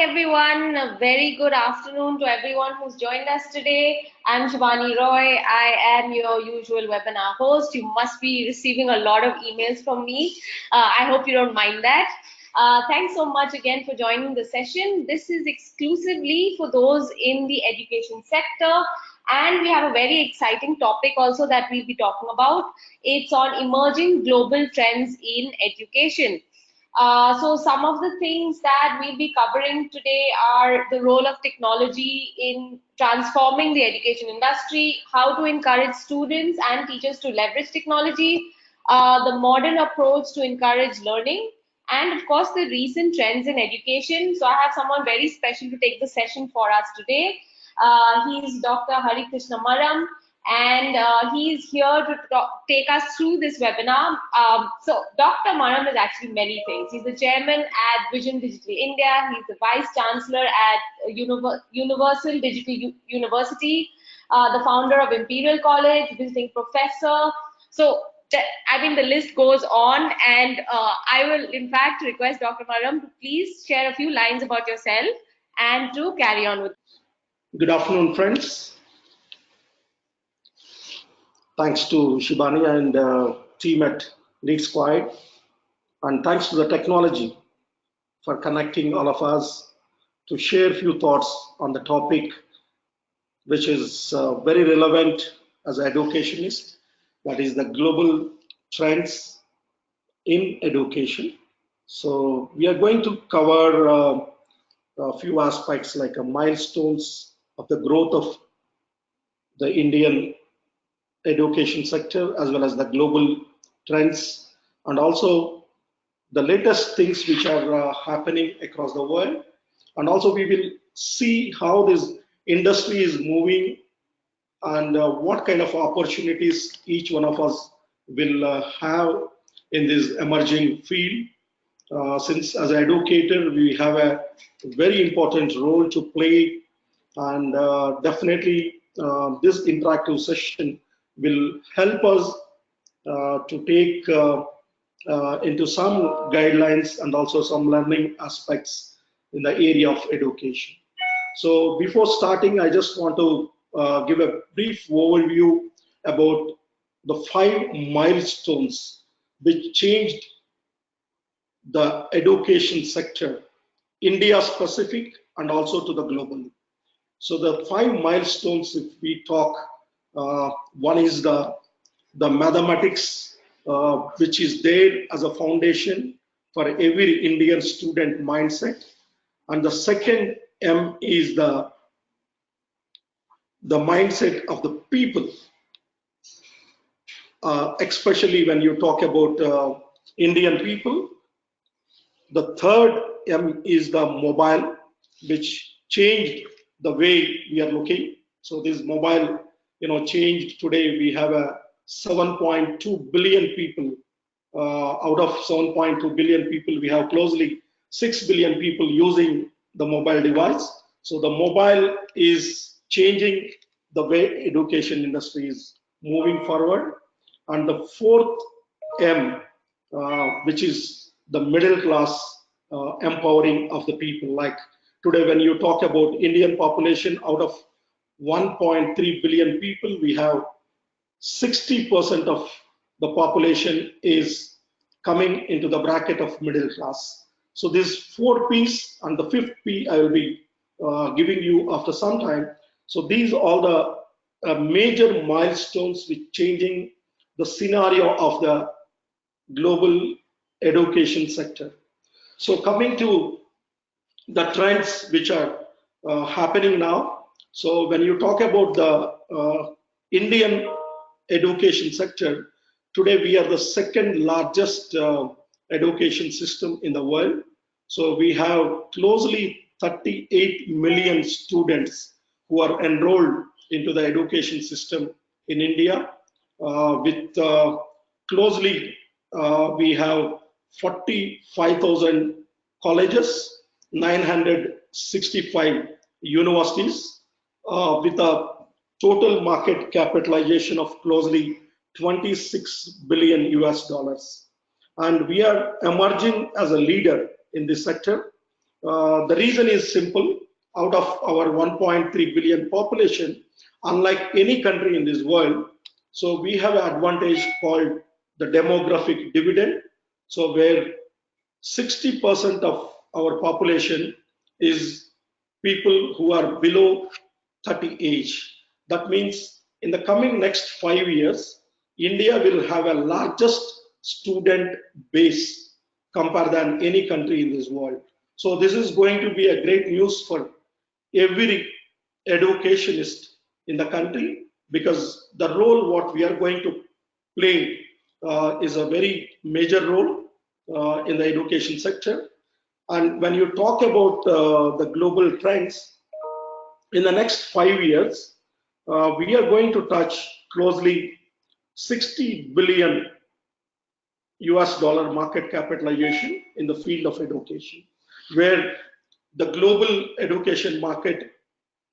everyone. A very good afternoon to everyone who's joined us today. I'm Shivani Roy. I am your usual webinar host. You must be receiving a lot of emails from me. I hope you don't mind that. Thanks so much again for joining the session. This is exclusively for those in the education sector. And we have a very exciting topic also that we'll be talking about. It's on emerging global trends in education. So some of the things that we'll be covering today are the role of technology in transforming the education industry, how to encourage students and teachers to leverage technology, the modern approach to encourage learning, and of course the recent trends in education. So I have someone very special to take the session for us today. He's Dr. Krishna Maram, and he's here to take us through this webinar. So Dr. Maram is actually many things. He's the chairman at Vision Digital India. He's the vice chancellor at Universal Digital University, the founder of Imperial College, visiting professor. So I mean, the list goes on, and I will in fact request Dr. Maram to please share a few lines about yourself and to carry on with. Good afternoon, friends. Thanks to Shibani and team at LeadSquared, and thanks to the technology for connecting all of us to share a few thoughts on the topic, which is very relevant as an educationist, that is the global trends in education. So we are going to cover a few aspects like milestones of the growth of the Indian education sector, as well as the global trends, and also the latest things which are happening across the world. And also we will see how this industry is moving and what kind of opportunities each one of us will have in this emerging field. Since as an educator, we have a very important role to play, and definitely this interactive session will help us to take into some guidelines and also some learning aspects in the area of education. So before starting, I just want to give a brief overview about the 5 milestones which changed the education sector, India specific and also to the global. So the 5 milestones, if we talk, one is the mathematics, which is there as a foundation for every Indian student mindset. And the second M is the mindset of the people, especially when you talk about Indian people. The third M is the mobile, which changed the way we are looking. So this mobile, changed. Today we have a 7.2 billion people. Out of 7.2 billion people, we have closely 6 billion people using the mobile device. So the mobile is changing the way education industry is moving forward. And the fourth M, which is the middle class empowering of the people. Like today, when you talk about Indian population, out of 1.3 billion people, we have 60% of the population is coming into the bracket of middle class. So this 4 P's and the 5th P I will be giving you after some time. So these are all the major milestones which changing the scenario of the global education sector. So coming to the trends which are happening now. So when you talk about the Indian education sector, today we are the second largest education system in the world. So we have closely 38 million students who are enrolled into the education system in India. With closely we have 45,000 colleges, 965 universities, with a total market capitalization of closely 26 billion US dollars. And we are emerging as a leader in this sector. The reason is simple. Out of our 1.3 billion population, unlike any country in this world, so we have an advantage called the demographic dividend. So where 60% of our population is people who are below 30 age. That means in the coming next 5 years, India will have a largest student base compared than any country in this world. So this is going to be a great news for every educationist in the country, because the role what we are going to play is a very major role in the education sector. And when you talk about the global trends, in the next 5 years, we are going to touch closely 60 billion US dollar market capitalization in the field of education, where the global education market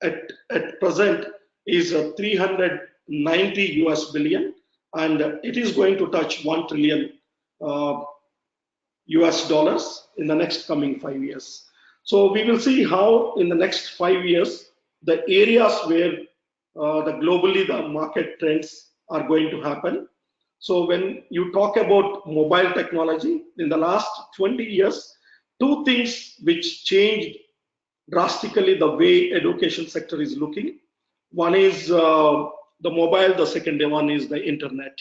at present is 390 US billion, and it is going to touch 1 trillion US dollars in the next coming 5 years. So we will see how in the next 5 years, the areas where globally the market trends are going to happen. So when you talk about mobile technology, in the last 20 years, two things which changed drastically the way education sector is looking. One is the mobile, the second one is the internet.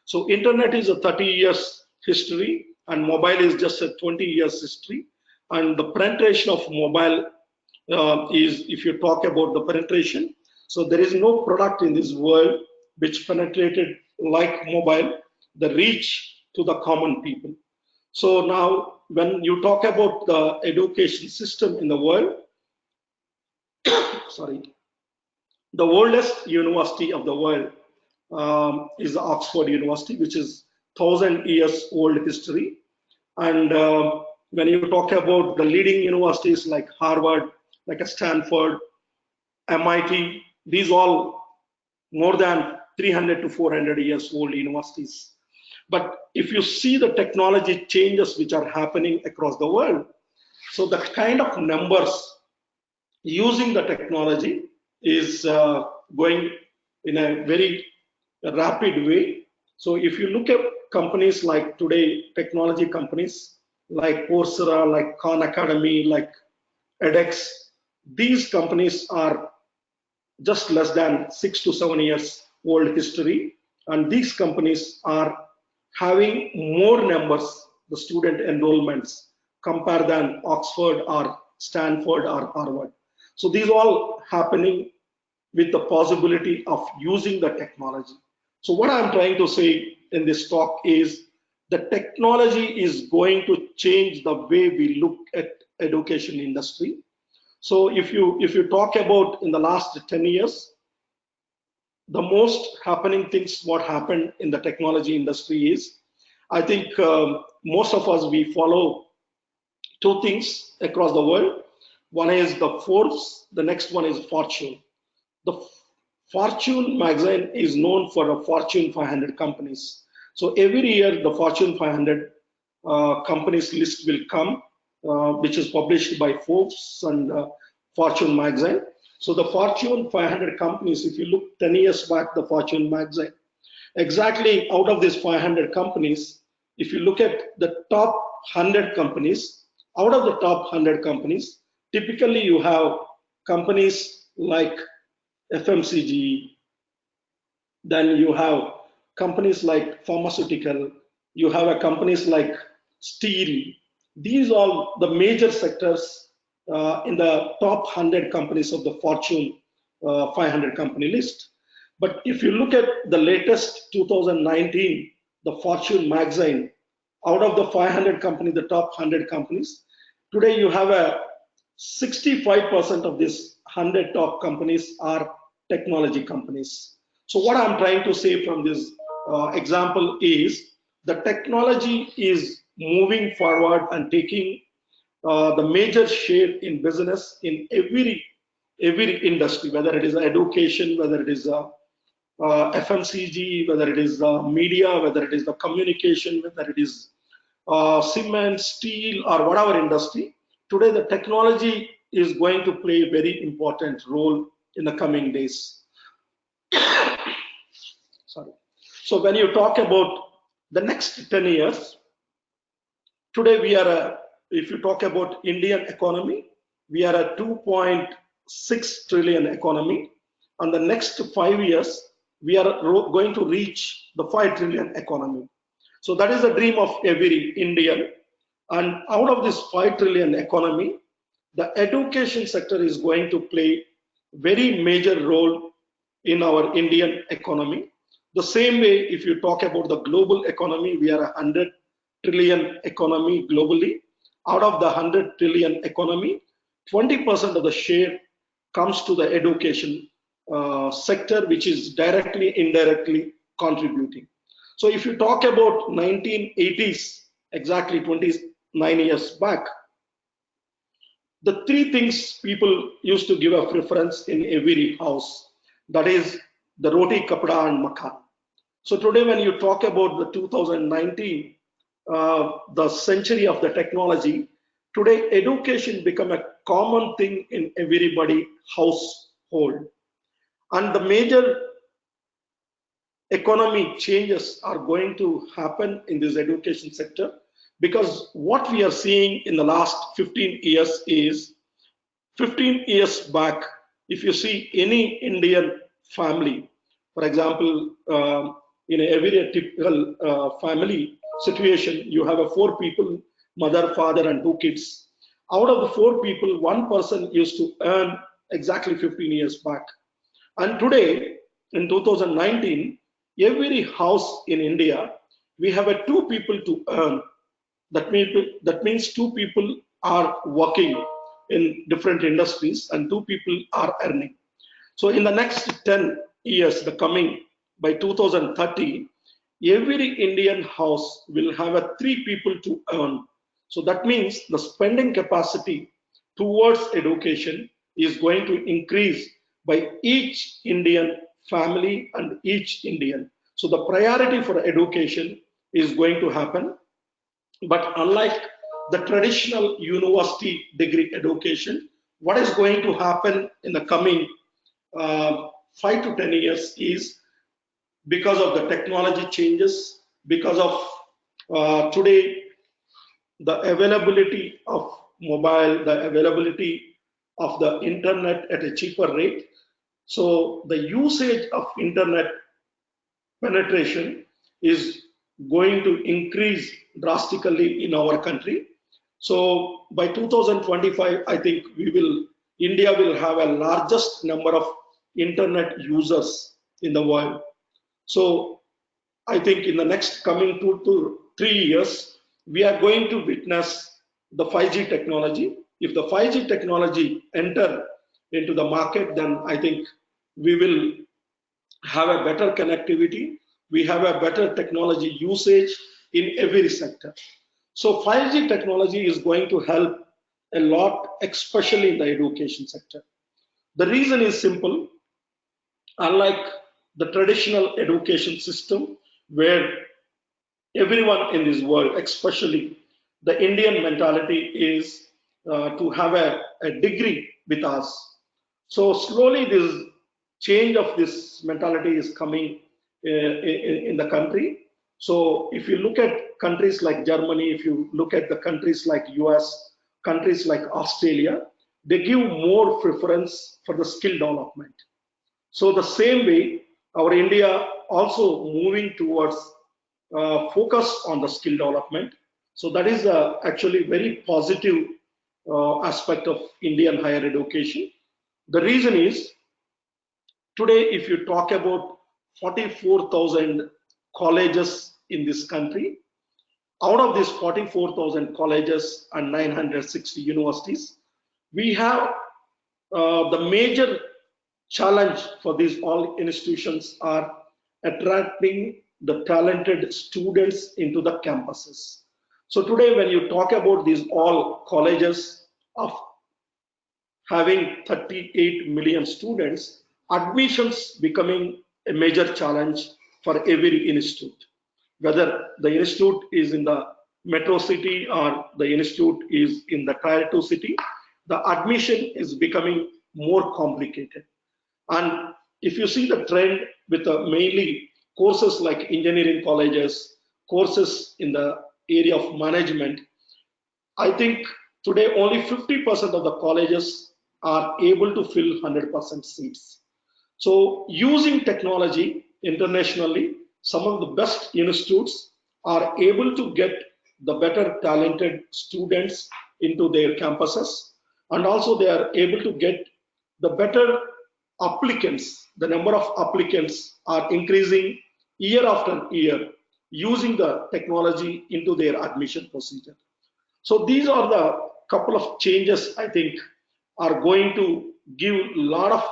So internet is a 30 years history and mobile is just a 20 years history. And the penetration of mobile is, if you talk about the penetration, so there is no product in this world which penetrated like mobile, the reach to the common people. So now when you talk about the education system in the world, sorry, the oldest university of the world is Oxford University, which is 1,000 years old history. And when you talk about the leading universities like Harvard, like Stanford, MIT, these all more than 300 to 400 years old universities. But if you see the technology changes which are happening across the world, so the kind of numbers using the technology is going in a very rapid way. So if you look at companies like today, technology companies like Coursera, like Khan Academy, like edX, these companies are just less than 6 to 7 years old history, and these companies are having more numbers, the student enrollments, compared than Oxford or Stanford or Harvard. So these all happening with the possibility of using the technology. So what I'm trying to say in this talk is the technology is going to change the way we look at education industry. So if you talk about in the last 10 years, the most happening things what happened in the technology industry is, I think most of us, we follow two things across the world. One is the Forbes, the next one is Fortune. The Fortune magazine is known for the Fortune 500 companies. So every year the Fortune 500 companies list will come, which is published by Forbes and Fortune magazine. So the Fortune 500 companies, if you look 10 years back, the Fortune magazine, exactly out of these 500 companies, if you look at the top 100 companies, out of the top 100 companies, typically you have companies like FMCG, then you have companies like pharmaceutical, you have companies like steel. These are the major sectors in the top 100 companies of the Fortune 500 company list. But if you look at the latest 2019, the Fortune magazine, out of the 500 companies, the top 100 companies, today you have a 65% of these 100 top companies are technology companies. So what I'm trying to say from this example is the technology is moving forward and taking the major share in business in every industry, whether it is education, whether it is FMCG, whether it is media, whether it is the communication, whether it is cement, steel, or whatever industry. today the technology is going to play a very important role in the coming days. Sorry. So when you talk about the next 10 years, today we are, if you talk about Indian economy, we are a 2.6 trillion economy. And the next 5 years, we are going to reach the 5 trillion economy. So that is the dream of every Indian. And out of this 5 trillion economy, the education sector is going to play very major role in our Indian economy. The same way, if you talk about the global economy, we are a 100 trillion economy globally. Out of the 100 trillion economy, 20% of the share comes to the education sector, which is directly, indirectly contributing. So if you talk about 1980s, exactly 29 years back, the three things people used to give a preference in every house, that is the roti, kapda and makan. So today when you talk about the 2019, the century of the technology, today education become a common thing in everybody household. And the major economic changes are going to happen in this education sector, because what we are seeing in the last 15 years is, 15 years back, if you see any Indian family, for example, in every typical family situation, you have a 4 people, mother, father and 2 kids. Out of the 4 people, 1 person used to earn exactly 15 years back. And today, in 2019, every house in India, we have a 2 people to earn. That means 2 people are working in different industries and 2 people are earning. So in the next 10 years, the coming by 2030, every Indian house will have a 3 people to earn. So that means the spending capacity towards education is going to increase by each Indian family and each Indian. So the priority for education is going to happen. But unlike the traditional university degree education, what is going to happen in the coming 5 to 10 years is, because of the technology changes, because of today the availability of mobile, the availability of the internet at a cheaper rate. So the usage of internet penetration is going to increase drastically in our country. So by 2025, I think India will have a largest number of internet users in the world. So I think in the next coming 2 to 3 years, we are going to witness the 5G technology. If the 5G technology enter into the market, then I think we will have a better connectivity. We have a better technology usage in every sector. So 5G technology is going to help a lot, especially in the education sector. The reason is simple. Unlike the traditional education system, where everyone in this world, especially the Indian mentality, is to have a degree with us. So slowly this change of this mentality is coming in the country. So if you look at countries like Germany, if you look at the countries like US, countries like Australia, they give more preference for the skill development. So the same way, our India also moving towards focus on the skill development. So that is actually very positive aspect of Indian higher education. The reason is, today if you talk about 44,000 colleges in this country, out of these 44,000 colleges and 960 universities, we have the major challenge for these all institutions are attracting the talented students into the campuses. So today when you talk about these all colleges of having 38 million students, admissions becoming a major challenge for every institute. Whether the institute is in the metro city or the institute is in the tier 2 city, the admission is becoming more complicated. And if you see the trend with mainly courses like engineering colleges, courses in the area of management, I think today only 50% of the colleges are able to fill 100% seats. So using technology internationally, some of the best institutes are able to get the better talented students into their campuses, and also they are able to get the better applicants. The number of applicants are increasing year after year using the technology into their admission procedure. So these are the couple of changes I think are going to give a lot of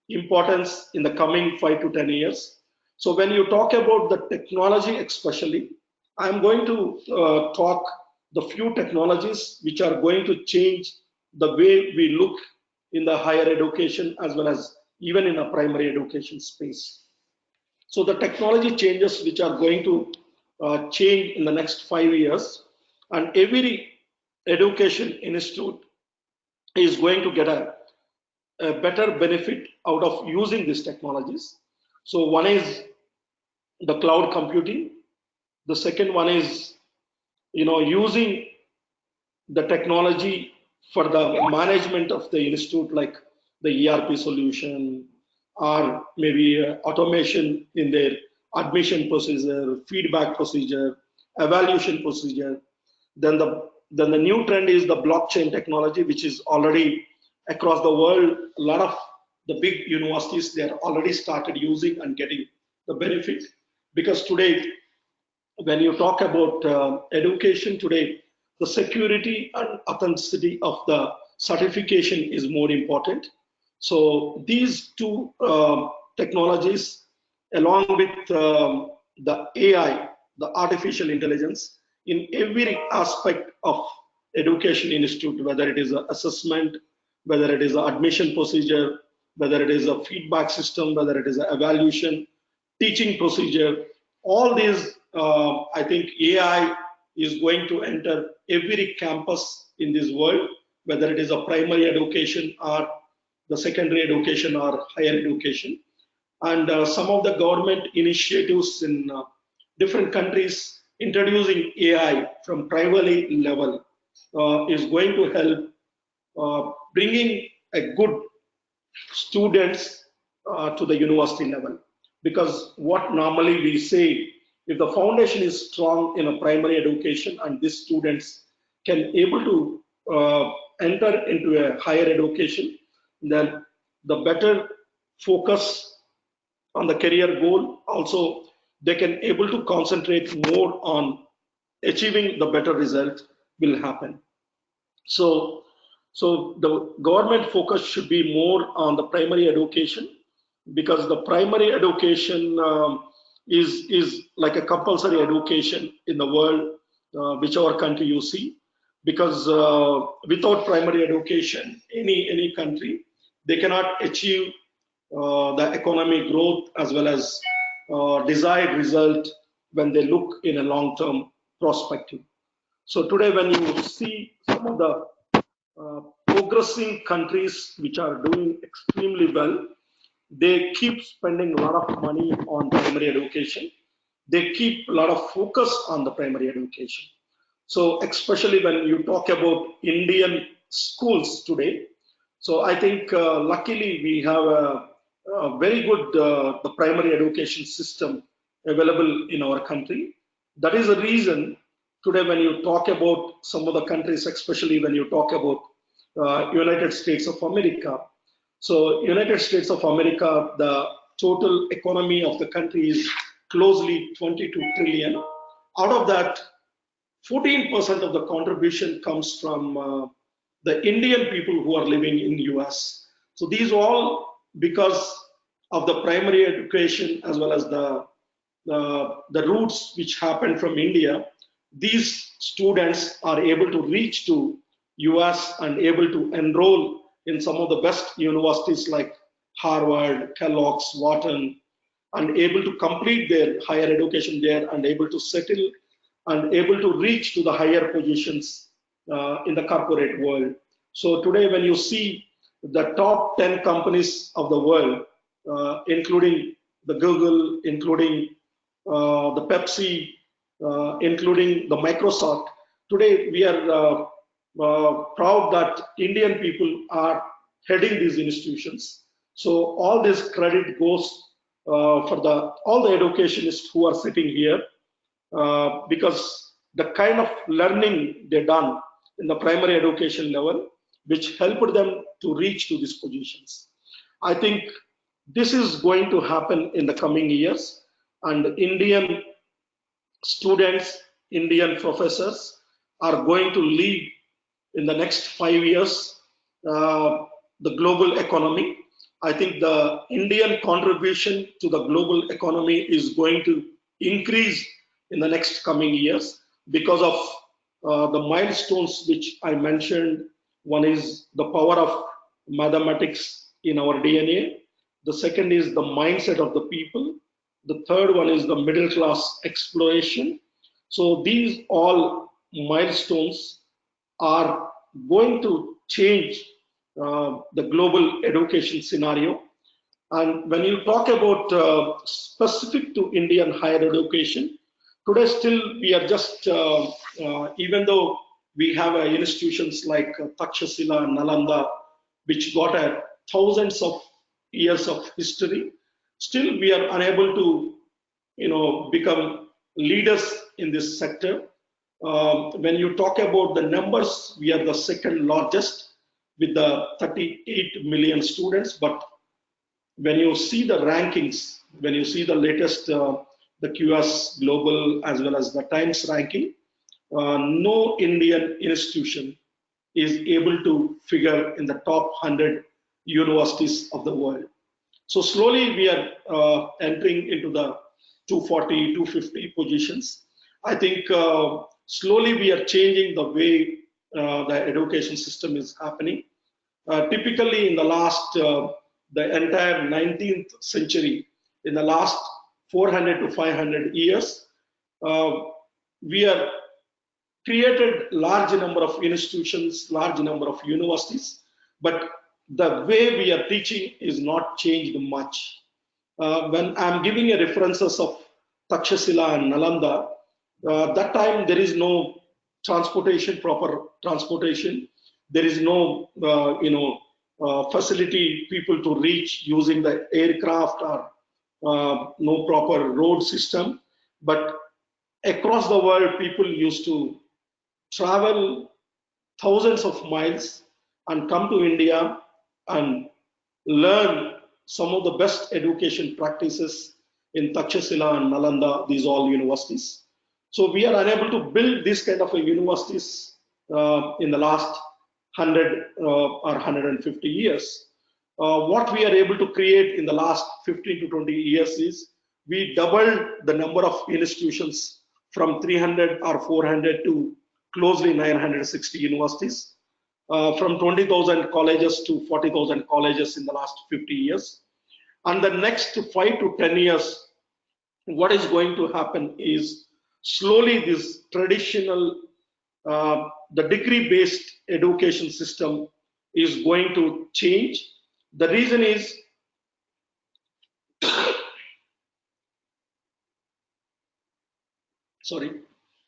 importance in the coming 5 to 10 years. So when you talk about the technology especially, I'm going to talk the few technologies which are going to change the way we look in the higher education as well as even in a primary education space. So the technology changes which are going to change in the next 5 years, and every education institute is going to get a better benefit out of using these technologies. So one is the cloud computing. The second one is, using the technology for the management of the institute, like the ERP solution, or maybe automation in their admission procedure, feedback procedure, evaluation procedure. Then the new trend is the blockchain technology, which is already across the world. A lot of the big universities, they are already started using and getting the benefit, because today when you talk about education today, the security and authenticity of the certification is more important. So these two technologies, along with the AI, the artificial intelligence, in every aspect of education institute, whether it is an assessment, whether it is an admission procedure, whether it is a feedback system, whether it is an evaluation, teaching procedure, all these, I think AI is going to enter every campus in this world, whether it is a primary education or the secondary education or higher education. And some of the government initiatives in different countries introducing AI from primary level is going to help bringing a good students to the university level. Because what normally we say, if the foundation is strong in a primary education and these students can able to enter into a higher education, then the better focus on the career goal. Also, they can able to concentrate more on achieving the better result will happen. So the government focus should be more on the primary education, because the primary education is like a compulsory education in the world, whichever country you see. Because without primary education, any country, they cannot achieve the economic growth as well as desired result when they look in a long-term perspective. So today, when you see some of the progressing countries which are doing extremely well, they keep spending a lot of money on primary education. They keep a lot of focus on the primary education. So especially when you talk about Indian schools today, so I think luckily we have a very good the primary education system available in our country. That is the reason today when you talk about some of the countries, especially when you talk about United States of America. So United States of America, the total economy of the country is closely 22 trillion. Out of that, 14% of the contribution comes from the Indian people who are living in the US. So these all because of the primary education as well as the roots which happen from India. These students are able to reach to US and able to enroll in some of the best universities like Harvard, Kellogg's, Wharton, and able to complete their higher education there and able to settle and able to reach to the higher positions in the corporate world. So today, when you see the top 10 companies of the world, including the Google, including the Pepsi, including the Microsoft, today we are proud that Indian people are heading these institutions. So all this credit goes for all the educationists who are sitting here, because the kind of learning they done in the primary education level, which helped them to reach to these positions. I think this is going to happen in the coming years, and Indian students, Indian professors are going to lead in the next 5 years the global economy. I think the Indian contribution to the global economy is going to increase in the next coming years because of the milestones which I mentioned. One is the power of mathematics in our DNA. The second is the mindset of the people. The third one is the middle class exploration. So these all milestones are going to change the global education scenario. And when you talk about specific to Indian higher education, today still we are just, even though we have institutions like Takshashila and Nalanda, which got thousands of years of history, still we are unable to become leaders in this sector. When you talk about the numbers, we are the second largest with the 38 million students. But when you see the rankings, when you see the latest, the QS Global as well as the Times ranking, no Indian institution is able to figure in the top 100 universities of the world. So slowly we are entering into the 240, 250 positions. I think slowly we are changing the way the education system is happening. Typically in the last, the entire 19th century, in the last 400 to 500 years, we are created large number of institutions, large number of universities, but the way we are teaching is not changed much. When I'm giving a references of Takshashila and Nalanda, that time there is no transportation, proper transportation. There is no, facility people to reach using the aircraft or no proper road system. But across the world, people used to travel thousands of miles and come to India and learn some of the best education practices in Takshashila and Nalanda, these all universities. So we are unable to build this kind of a universities in the last 100 or 150 years. What we are able to create in the last 15 to 20 years is we doubled the number of institutions from 300 or 400 to closely 960 universities, from 20,000 colleges to 40,000 colleges in the last 50 years. And the next 5 to 10 years, what is going to happen is slowly this traditional, the degree-based education system is going to change. The reason is,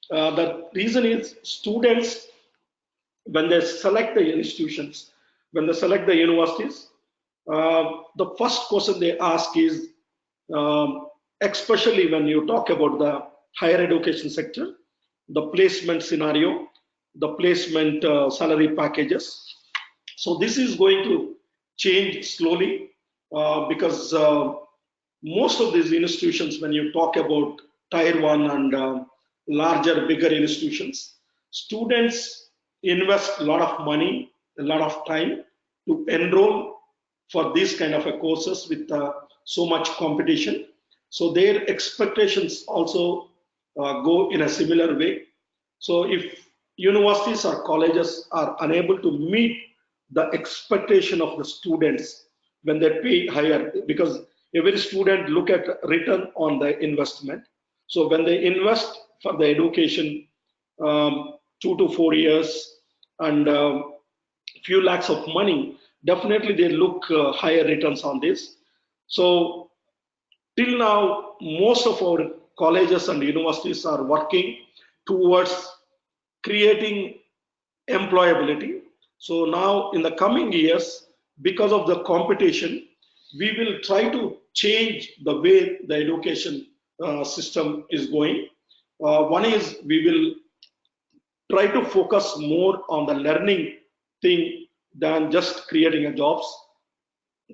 the reason is students, when they select the institutions, when they select the universities, the first question they ask is, especially when you talk about the higher education sector, the placement scenario, the placement salary packages. So this is going to change slowly because most of these institutions, when you talk about tier 1 and larger, bigger institutions, students invest a lot of money, a lot of time to enroll for these kind of courses with so much competition. So their expectations also go in a similar way. So if universities or colleges are unable to meet the expectation of the students when they pay higher, because every student look at return on the investment. So when they invest for the education, 2 to 4 years and few lakhs of money, definitely they look higher returns on this. So till now, most of our colleges and universities are working towards creating employability. So now in the coming years, because of the competition, we will try to change the way the education system is going. One is we will try to focus more on the learning thing than just creating a jobs.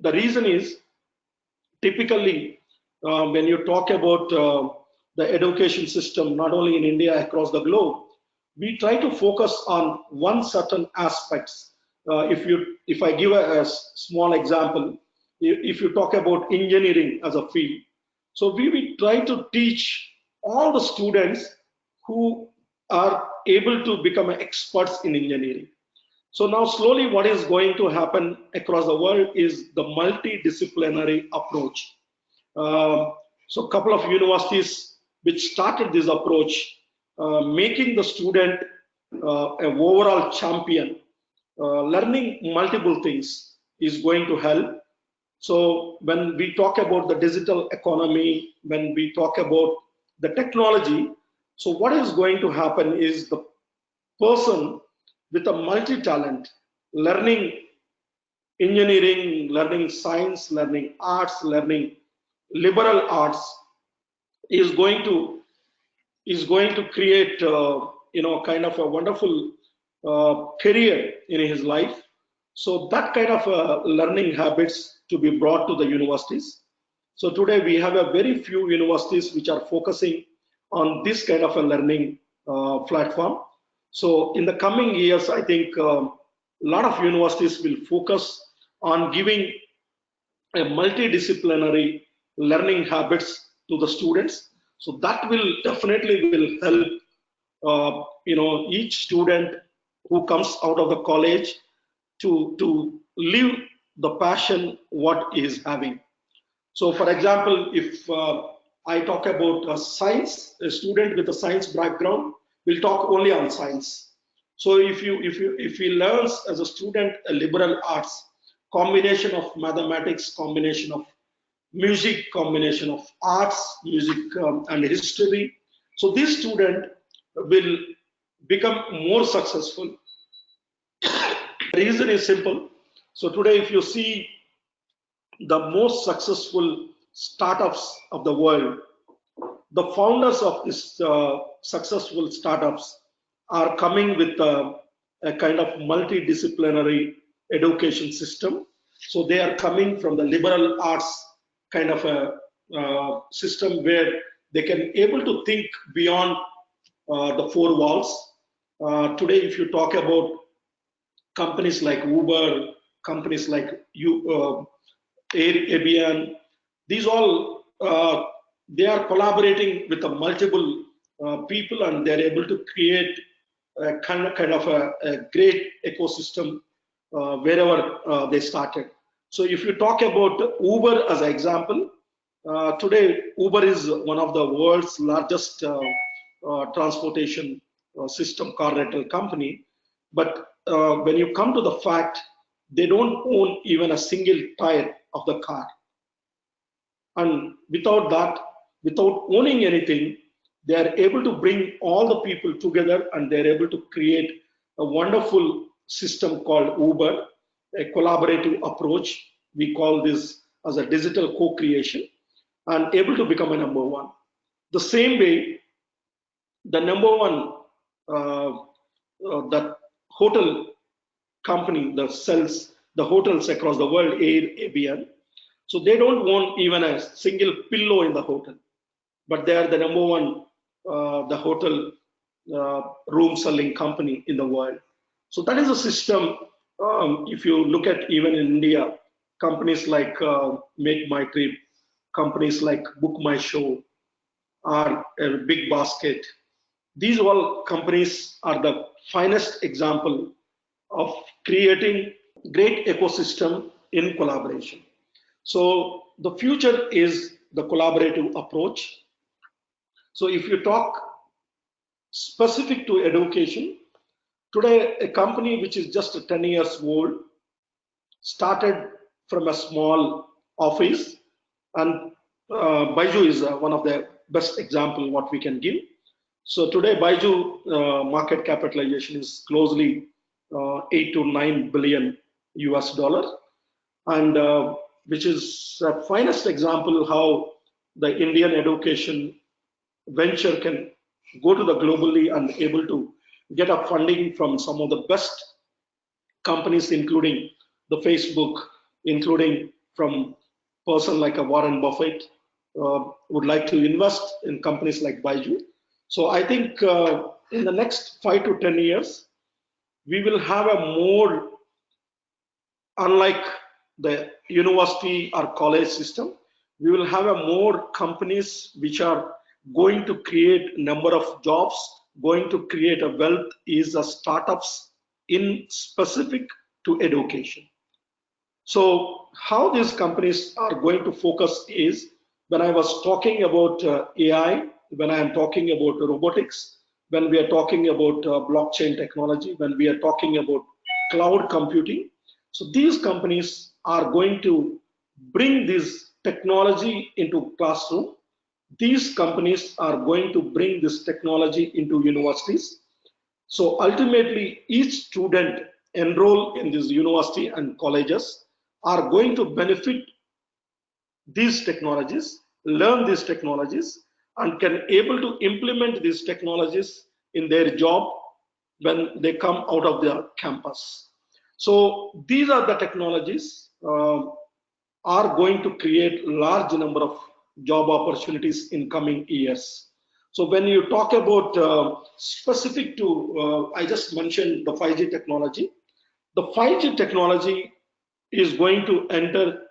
The reason is typically when you talk about the education system, not only in India, across the globe, we try to focus on one certain aspects. If I give a small example, if you talk about engineering as a field, so we will try to teach all the students who are able to become experts in engineering. So now slowly what is going to happen across the world is the multidisciplinary approach. So a couple of universities which started this approach, making the student an overall champion, learning multiple things is going to help. So when we talk about the digital economy, when we talk about the technology, so what is going to happen is the person with a multi-talent, learning engineering, learning science, learning arts, learning liberal arts, is going to create kind of a wonderful career in his life. So that kind of learning habits to be brought to the universities. So today we have a very few universities which are focusing on this kind of a learning platform. So in the coming years, I think a lot of universities will focus on giving a multidisciplinary learning habits to the students. So that will definitely will help each student who comes out of the college to live the passion what he is having. So for example, if I talk about science, a student with a science background will talk only on science. So if he learns as a student a liberal arts, combination of mathematics, combination of music, combination of arts, music and history, so this student will become more successful. The reason is simple. So today if you see the most successful startups of the world, the founders of these successful startups are coming with a kind of multidisciplinary education system. So they are coming from the liberal arts kind of a system where they can able to think beyond the four walls. Today, if you talk about companies like Uber, companies like Airbnb, these all they are collaborating with a multiple people, and they're able to create a kind of a great ecosystem wherever they started. So if you talk about Uber as an example, today Uber is one of the world's largest transportation system car rental company. But when you come to the fact, they don't own even a single tire of the car. And without that, without owning anything, they are able to bring all the people together, and they're able to create a wonderful system called Uber, a collaborative approach. We call this as a digital co-creation, and able to become a number one. The same way, the number one that hotel company that sells the hotels across the world, Airbnb, so they don't own even a single pillow in the hotel, but they are the number one, the hotel room selling company in the world. So that is a system. If you look at even in India, companies like Make My Trip, companies like Book My Show, are a Big Basket. These all companies are the finest example of creating great ecosystem in collaboration. So the future is the collaborative approach. So if you talk specific to education, today a company which is just 10 years old started from a small office, and Baiju is one of the best example what we can give. So today Baiju market capitalization is closely 8 to 9 billion US dollar, and which is the finest example how the Indian education venture can go to the globally and able to get a funding from some of the best companies, including the Facebook, including from person like a Warren Buffett, would like to invest in companies like Baiju. So I think in the next 5 to 10 years, we will have a more, unlike the university or college system, we will have a more companies which are going to create number of jobs, going to create a wealth is a startups in specific to education. So how these companies are going to focus is, when I was talking about AI, when I am talking about robotics, when we are talking about blockchain technology, when we are talking about cloud computing, so these companies are going to bring this technology into classroom. These companies are going to bring this technology into universities. So ultimately, each student enroll in this university and colleges are going to benefit these technologies, learn these technologies, and can able to implement these technologies in their job when they come out of their campus. So these are the technologies are going to create large number of job opportunities in coming years. So when you talk about specific to, I just mentioned the 5G technology. The 5G technology is going to enter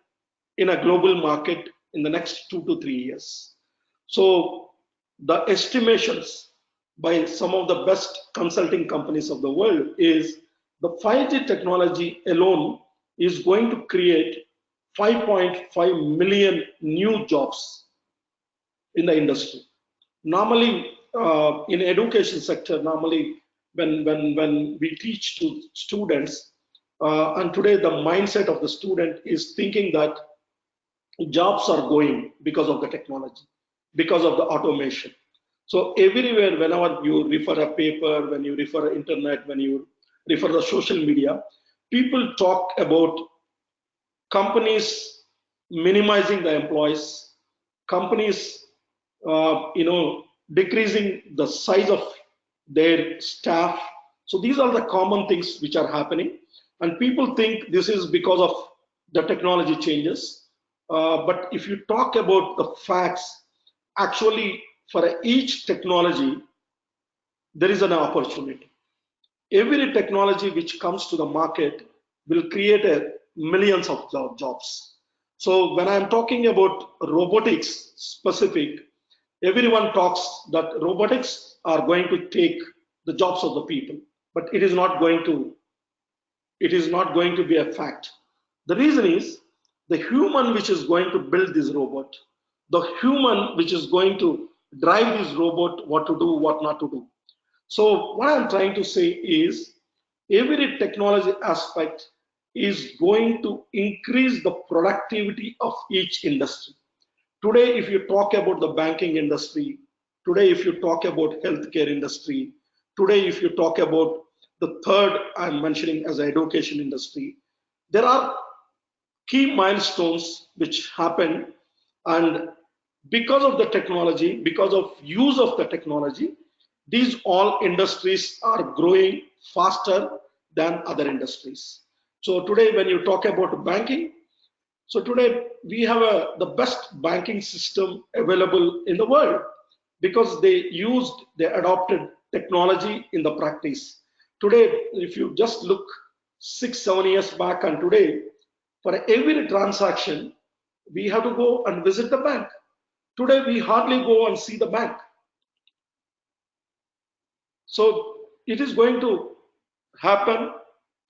in a global market in the next 2 to 3 years. So the estimations by some of the best consulting companies of the world is the 5G technology alone is going to create 5.5 million new jobs in the industry. Normally, in education sector, normally when we teach to students, and today the mindset of the student is thinking that jobs are going because of the technology, because of the automation. So everywhere, whenever you refer a paper, when you refer internet, when you refer the social media, people talk about companies minimizing the employees, companies, decreasing the size of their staff. So these are the common things which are happening, and people think this is because of the technology changes. But if you talk about the facts, actually for each technology, there is an opportunity. Every technology which comes to the market will create millions of jobs. So when I'm talking about robotics specific, everyone talks that robotics are going to take the jobs of the people, but it is not going to be a fact. The reason is the human which is going to build this robot, the human which is going to drive this robot, what to do, what not to do. So what I'm trying to say is every technology aspect is going to increase the productivity of each industry. Today, if you talk about the banking industry, today if you talk about healthcare industry, today if you talk about the third I'm mentioning as an education industry, there are key milestones which happen, and because of the technology, because of use of the technology, these all industries are growing faster than other industries. So today when you talk about banking, so today we have the best banking system available in the world because they adopted technology in the practice. Today, if you just look 6, 7 years back and today, for every transaction, we have to go and visit the bank. Today, we hardly go and see the bank. So it is going to happen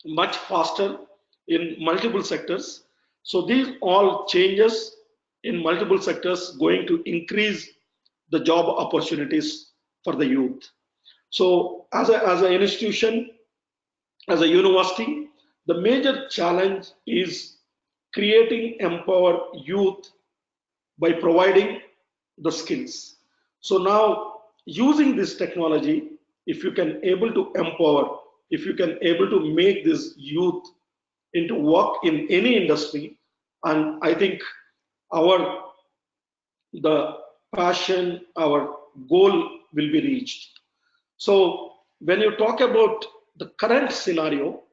much faster in multiple sectors. So these all changes in multiple sectors going to increase the job opportunities for the youth. So as an institution, as a university, the major challenge is creating empowered youth by providing the skills. So now using this technology, if you can able to empower, if you can able to make this youth into work in any industry, and I think the passion, our goal will be reached. So when you talk about the current scenario,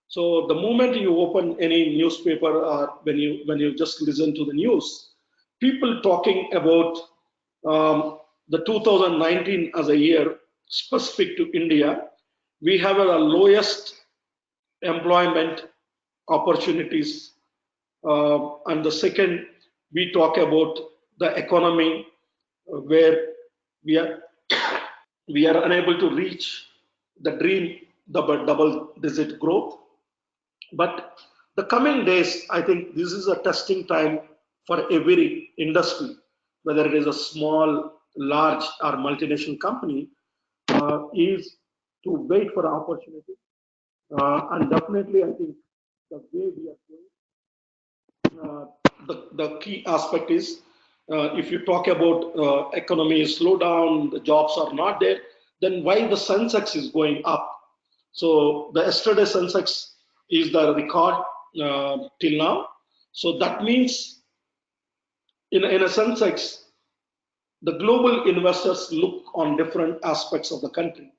so the moment you open any newspaper or when you just listen to the news, people talking about the 2019 as a year specific to India, we have our lowest employment opportunities, and the second, we talk about the economy where we are we are unable to reach the dream double digit growth. But the coming days, I think this is a testing time for every industry, whether it is a small, large, or multinational company, is to wait for opportunity. And definitely, I think the way we are going, the key aspect is if you talk about economy slowdown, the jobs are not there, then why the Sensex is going up? So the yesterday Sensex is the record till now. So that means in a Sensex, the global investors look on different aspects of the country.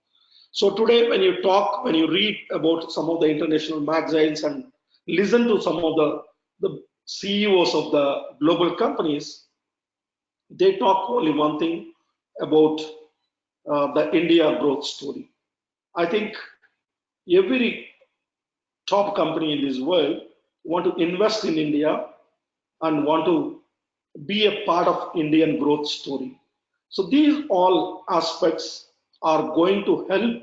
So today, when you read about some of the international magazines and listen to some of the CEOs of the global companies, they talk only one thing about the India growth story. I think every top company in this world want to invest in India and want to be a part of Indian growth story. So these all aspects are going to help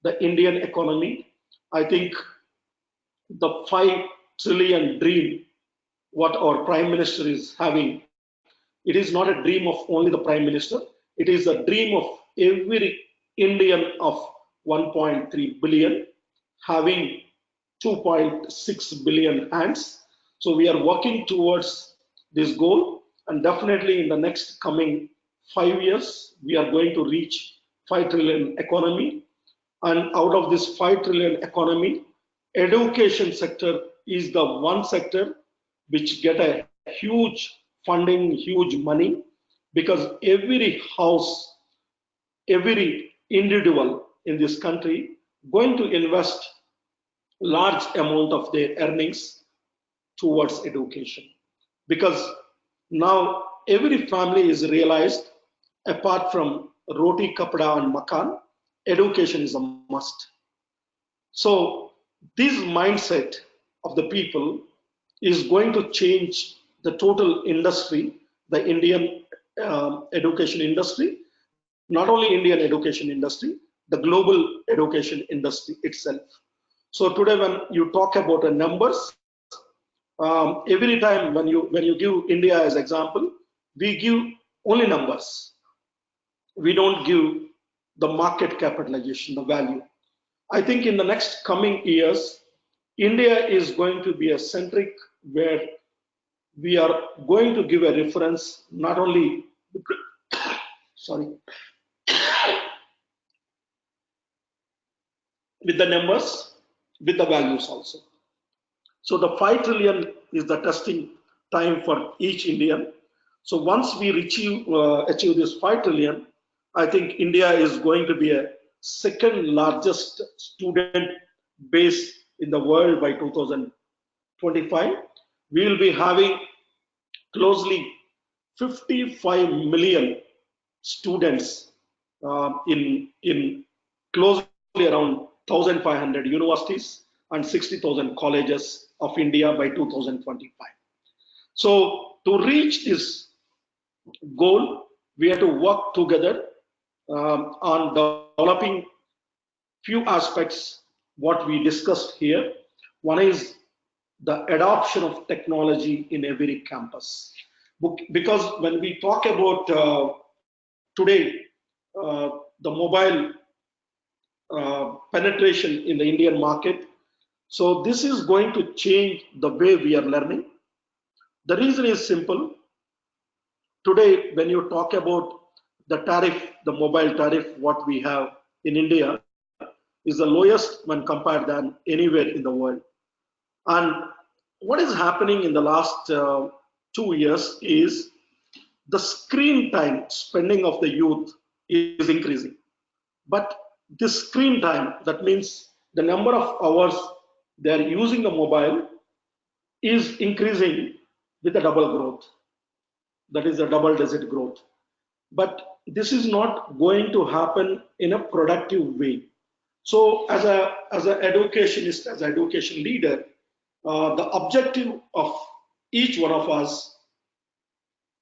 the Indian economy. I think the 5 trillion dream what our prime minister is having, it is not a dream of only the prime minister, it is a dream of every Indian of 1.3 billion having 2.6 billion hands. So we are working towards this goal, and definitely in the next coming 5 years we are going to reach 5 trillion economy. And out of this 5 trillion economy, education sector is the one sector which get a huge funding, huge money, because every house, every individual in this country going to invest large amount of their earnings towards education. Because now every family is realized, apart from roti, kapda and makan, education is a must. So this mindset of the people is going to change the total industry, the Indian education industry, not only Indian education industry, the global education industry itself. So today when you talk about the numbers, every time when you give India as example, we give only numbers. We don't give the market capitalization, the value. I think in the next coming years, India is going to be a centric where we are going to give a reference not only sorry with the numbers, with the values also. So the 5 trillion is the testing time for each Indian. So once we achieve this 5 trillion, I think India is going to be a second largest student base in the world by 2025. We will be having closely 55 million students in closely around 1,500 universities and 60,000 colleges of India by 2025. So to reach this goal, we have to work together on developing few aspects what we discussed here. One is the adoption of technology in every campus. Because when we talk about today the mobile penetration in the Indian market. So this is going to change the way we are learning. The reason is simple. Today, when you talk about the tariff, the mobile tariff, what we have in India is the lowest when compared than anywhere in the world. And what is happening in the last 2 years is the screen time spending of the youth is increasing. But this screen time, that means the number of hours they are using the mobile is increasing with a double growth. That is a double digit growth. But this is not going to happen in a productive way. So as an educationist, as an education leader, the objective of each one of us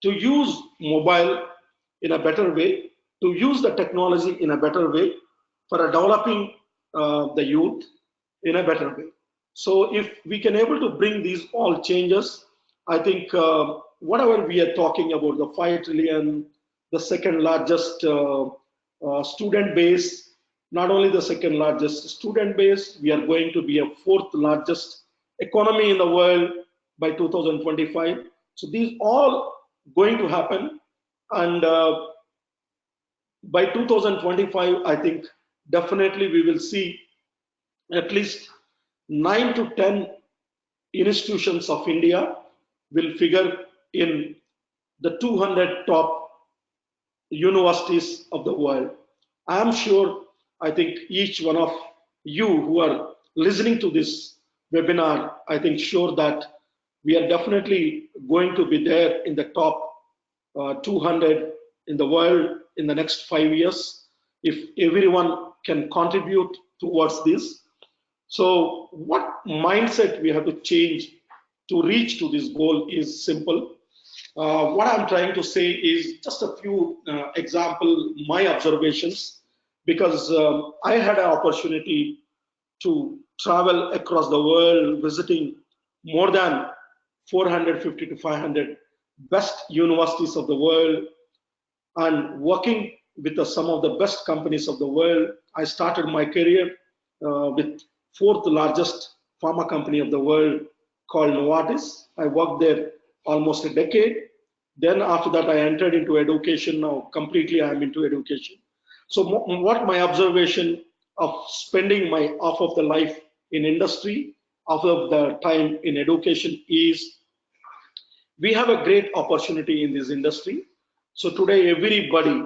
to use mobile in a better way, to use the technology in a better way for developing the youth in a better way. So if we can able to bring these all changes, I think whatever we are talking about, the 5 trillion, the second largest student base, not only the second largest student base, we are going to be a fourth largest economy in the world by 2025. So these all going to happen, and by 2025, I think definitely we will see at least 9 to 10 institutions of India will figure in the 200 top universities of the world. I am sure, I think each one of you who are listening to this webinar, I think sure that we are definitely going to be there in the top 200 in the world in the next 5 years, if everyone can contribute towards this. So what mindset we have to change to reach to this goal is simple. What I'm trying to say is just a few example, my observations, because I had an opportunity to travel across the world, visiting more than 450 to 500 best universities of the world and working with some of the best companies of the world. I started my career with fourth largest pharma company of the world called Novartis. I worked there almost a decade. Then after that, I entered into education. Now completely I'm into education. So what my observation of spending my half of the life in industry, half of the time in education is we have a great opportunity in this industry. So today everybody,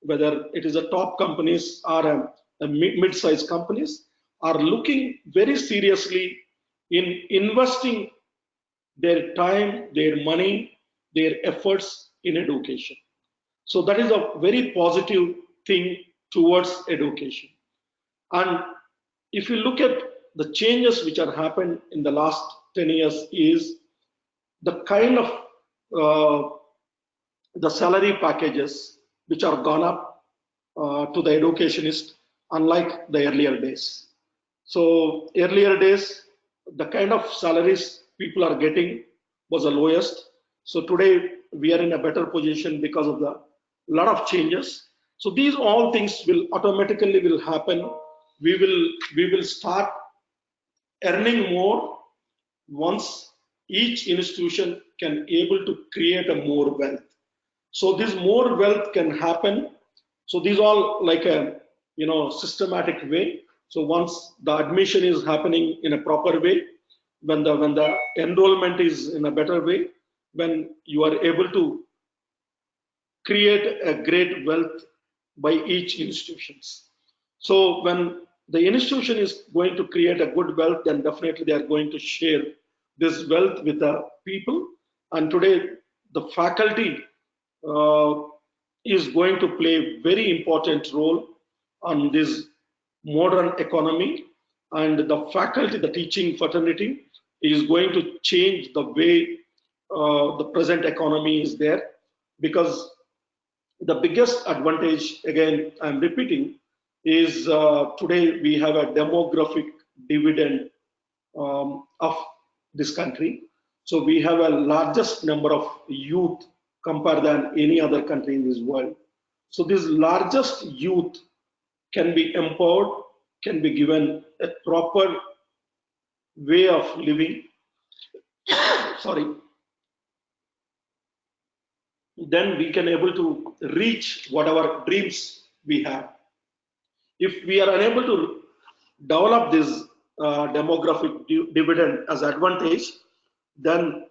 whether it is a top companies or a mid-sized companies, are looking very seriously in investing their time, their money, their efforts in education. So that is a very positive thing towards education. And if you look at the changes which have happened in the last 10 years is the kind of the salary packages which are gone up to the educationist, unlike the earlier days. So earlier days, the kind of salaries people are getting was the lowest. So today we are in a better position because of the lot of changes. So these all things will automatically will happen. We will start earning more once each institution can able to create a more wealth. So this more wealth can happen. So these all like a systematic way. So once the admission is happening in a proper way, when the enrollment is in a better way, when you are able to create a great wealth by each institutions. So when the institution is going to create a good wealth, then definitely they are going to share this wealth with the people. And today the faculty is going to play a very important role on this modern economy, and the faculty, the teaching fraternity is going to change the way the present economy is there, because the biggest advantage, again I'm repeating, is today we have a demographic dividend of this country. So we have a largest number of youth compared than any other country in this world. So this largest youth can be empowered, can be given a proper way of living, sorry, then we can able to reach whatever dreams we have. If we are unable to develop this demographic dividend as advantage, then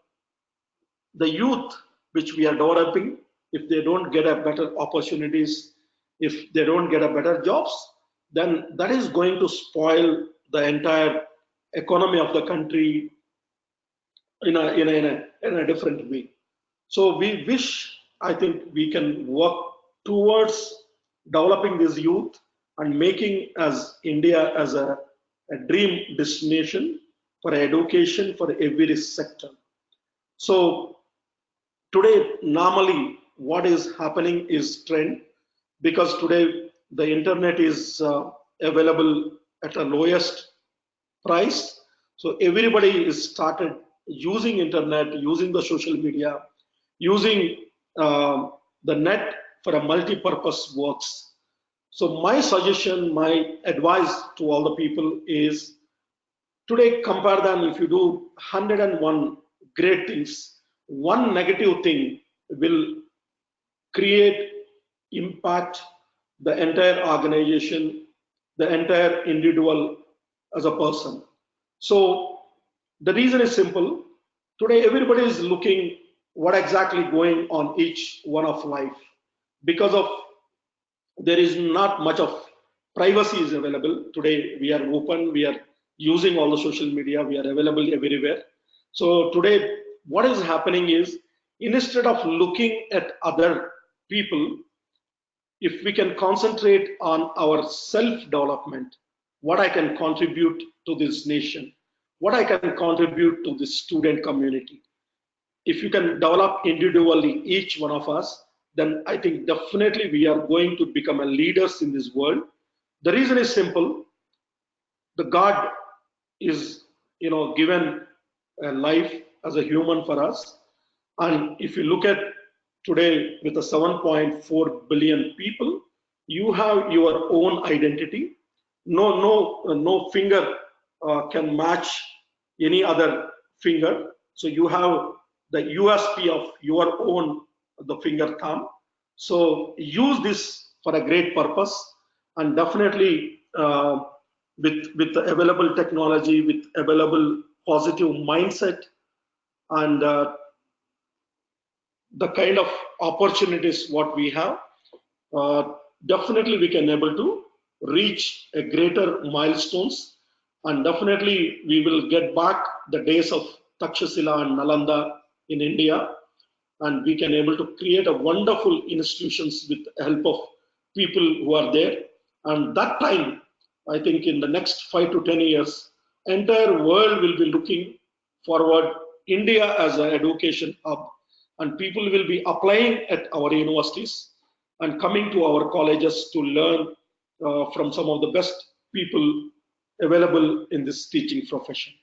the youth which we are developing, if they don't get a better opportunities, if they don't get a better jobs, then that is going to spoil the entire economy of the country in a different way. So we wish, I think we can work towards developing this youth and making as India as a dream destination for education for every sector. So today, normally what is happening is trend, because today the internet is available at the lowest price. So everybody is started using internet, using the social media, using the net for a multi-purpose works. So my suggestion, my advice to all the people is, today compare them. If you do 101 great things, one negative thing will create impact the entire organization, the entire individual as a person. So the reason is simple. Today everybody is looking what exactly going on each one of life, because of there is not much of privacy is available. Today we are open, we are using all the social media, we are available everywhere. So today what is happening is, instead of looking at other people, if we can concentrate on our self development, what I can contribute to this nation, what I can contribute to this student community, if you can develop individually each one of us, then I think definitely we are going to become a leaders in this world. The reason is simple. The God is, given a life as a human for us. And if you look at today with the 7.4 billion people, you have your own identity. No finger can match any other finger. So you have the USP of your own, the finger thumb. So use this for a great purpose, and definitely with the available technology, with available positive mindset, and the kind of opportunities what we have, definitely we can able to reach a greater milestones, and definitely we will get back the days of Takshashila and Nalanda in India, and we can able to create a wonderful institutions with the help of people who are there. And that time, I think in the next 5 to 10 years, entire world will be looking forward India as an education hub, and people will be applying at our universities and coming to our colleges to learn from some of the best people available in this teaching profession.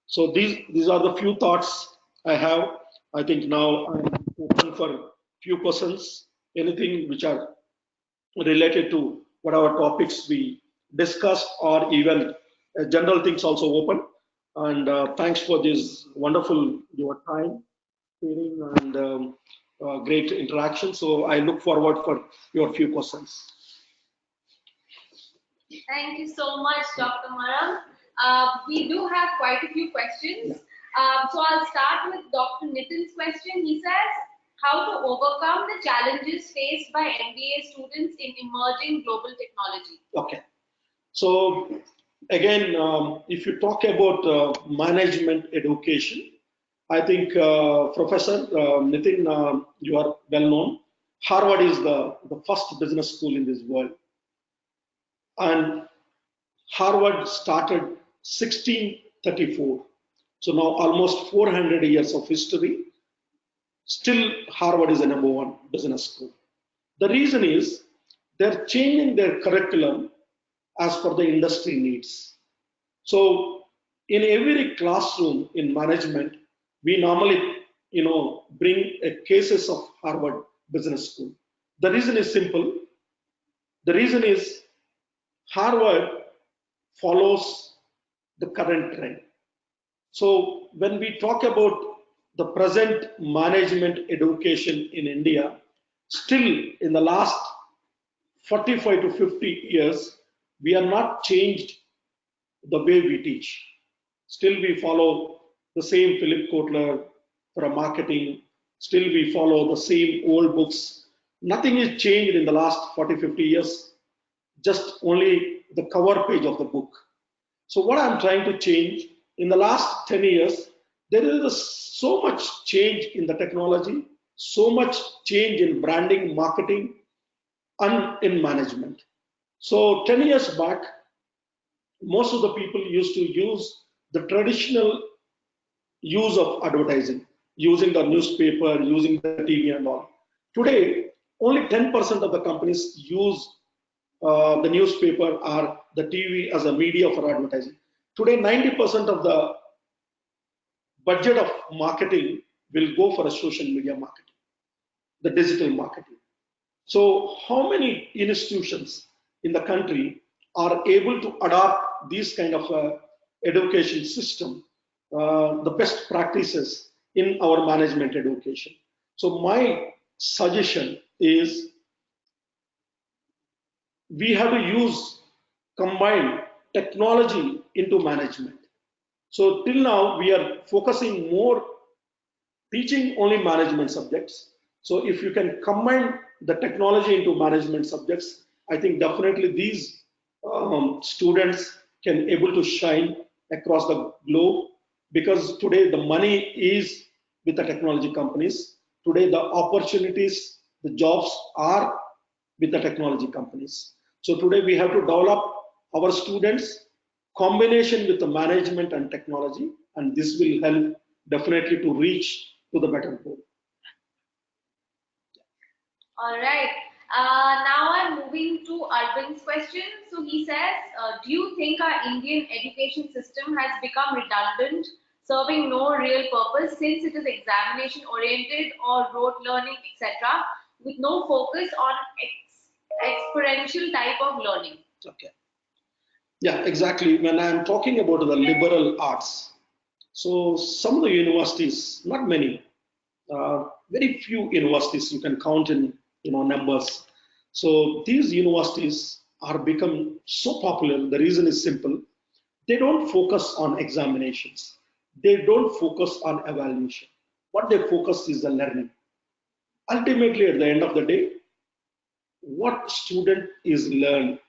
So these are the few thoughts I have. I think now I'm open for few questions, anything which are related to whatever topics we discussed, or even general things also open. And thanks for this wonderful your time, sharing, and great interaction. So I look forward for your few questions. Thank you so much, Dr. Maram. We do have quite a few questions. So I'll start with Dr. Nitin's question. He says, how to overcome the challenges faced by MBA students in emerging global technology? Okay. So again, if you talk about management education, I think Professor Nitin, you are well known. Harvard is the first business school in this world. And Harvard started 1634. So now almost 400 years of history. Still, Harvard is the #1 business school. The reason is they're changing their curriculum as per the industry needs. So in every classroom in management, we normally, bring cases of Harvard Business School. The reason is simple. The reason is Harvard follows the current trend. So when we talk about the present management education in India, still in the last 45 to 50 years, we are not changed the way we teach. Still we follow the same Philip Kotler for a marketing. Still we follow the same old books. Nothing is changed in the last 40, 50 years, just only the cover page of the book. So what I'm trying to change in the last 10 years, there is so much change in the technology, so much change in branding, marketing, and in management. So 10 years back, most of the people used to use the traditional use of advertising, using the newspaper, using the TV and all. Today, only 10% of the companies use the newspaper or the TV as a media for advertising. Today, 90% of the budget of marketing will go for a social media marketing, the digital marketing. So how many institutions in the country are able to adopt these kind of education system, the best practices in our management education? So my suggestion is we have to combine technology into management. So till now we are focusing more teaching only management subjects. So if you can combine the technology into management subjects, I think definitely these students can able to shine across the globe, because today the money is with the technology companies. Today the opportunities, the jobs are with the technology companies. So today we have to develop our students combination with the management and technology, and this will help definitely to reach to the better goal. All right. Now I'm moving to Arvind's question. So he says, do you think our Indian education system has become redundant, serving no real purpose since it is examination oriented or rote learning, etc., with no focus on experiential type of learning? Okay. Yeah, exactly. When I'm talking about the liberal arts, so some of the universities, not many, very few universities you can count in numbers. So these universities are become so popular. The reason is simple. They don't focus on examinations. They don't focus on evaluation. What they focus is the learning. Ultimately, at the end of the day, what student is learned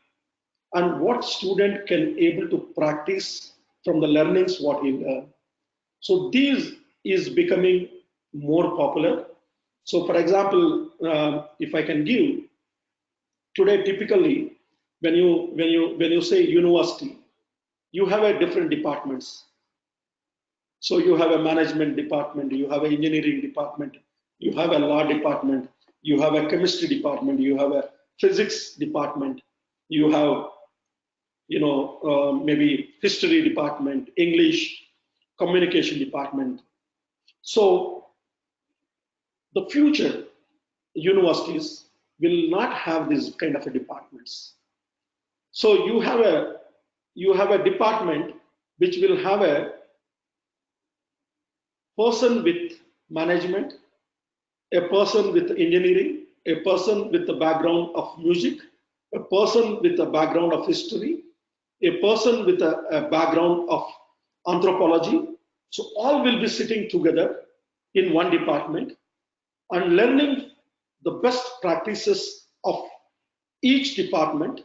and what student can able to practice from the learnings what he learned. So these is becoming more popular. So for example, if I can give, today typically when you say university, you have a different departments. So you have a management department, you have an engineering department, you have a law department, you have a chemistry department, you have a physics department, you have maybe history department, English, communication department. So the future universities will not have this kind of a departments. So you have a department which will have a person with management, a person with engineering, a person with the background of music, a person with a background of history, a person with a background of anthropology. So all will be sitting together in one department and learning the best practices of each department,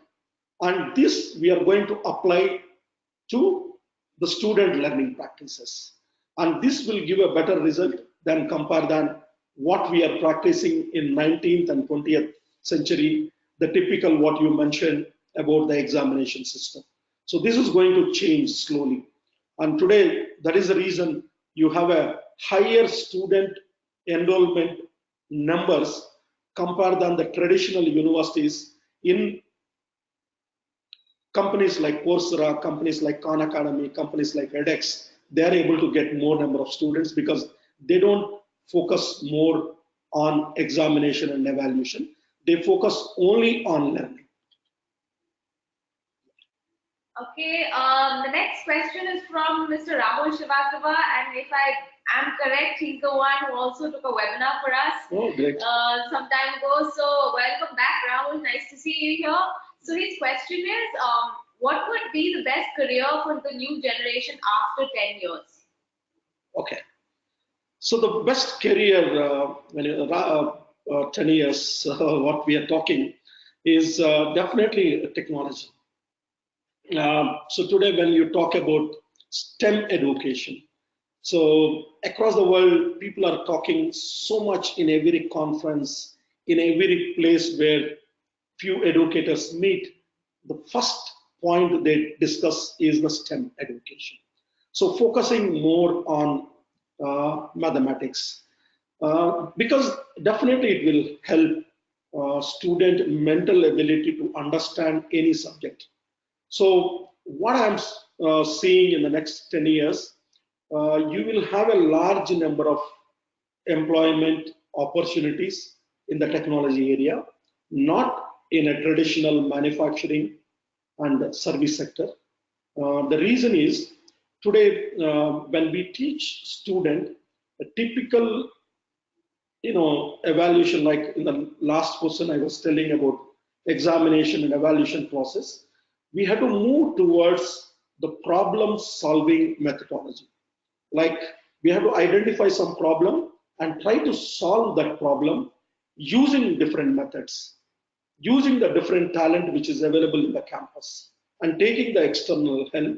and this we are going to apply to the student learning practices, and this will give a better result than what we are practicing in 19th and 20th century, the typical what you mentioned about the examination system. So this is going to change slowly, and today that is the reason you have a higher student enrollment numbers compared than the traditional universities in companies like Coursera, companies like Khan Academy, companies like edX. They are able to get more number of students because they don't focus more on examination and evaluation. they focus only on learning. Okay, the next question is from Mr. Rahul Srivastava, and if I am correct, he's the one who also took a webinar for us some time ago. So welcome back, Rahul. Nice to see you here. So his question is, what would be the best career for the new generation after 10 years? Okay. So the best career when 10 years, what we are talking is definitely technology. So today when you talk about STEM education, so across the world, people are talking so much in every conference, in every place where few educators meet. The first point they discuss is the STEM education. So focusing more on mathematics, because definitely it will help student mental ability to understand any subject. So what I'm seeing in the next 10 years, you will have a large number of employment opportunities in the technology area, not in a traditional manufacturing and service sector. The reason is today when we teach student a typical evaluation, like in the last question I was telling about examination and evaluation process, we have to move towards the problem solving methodology. Like we have to identify some problem and try to solve that problem using different methods, using the different talent which is available in the campus, and taking the external help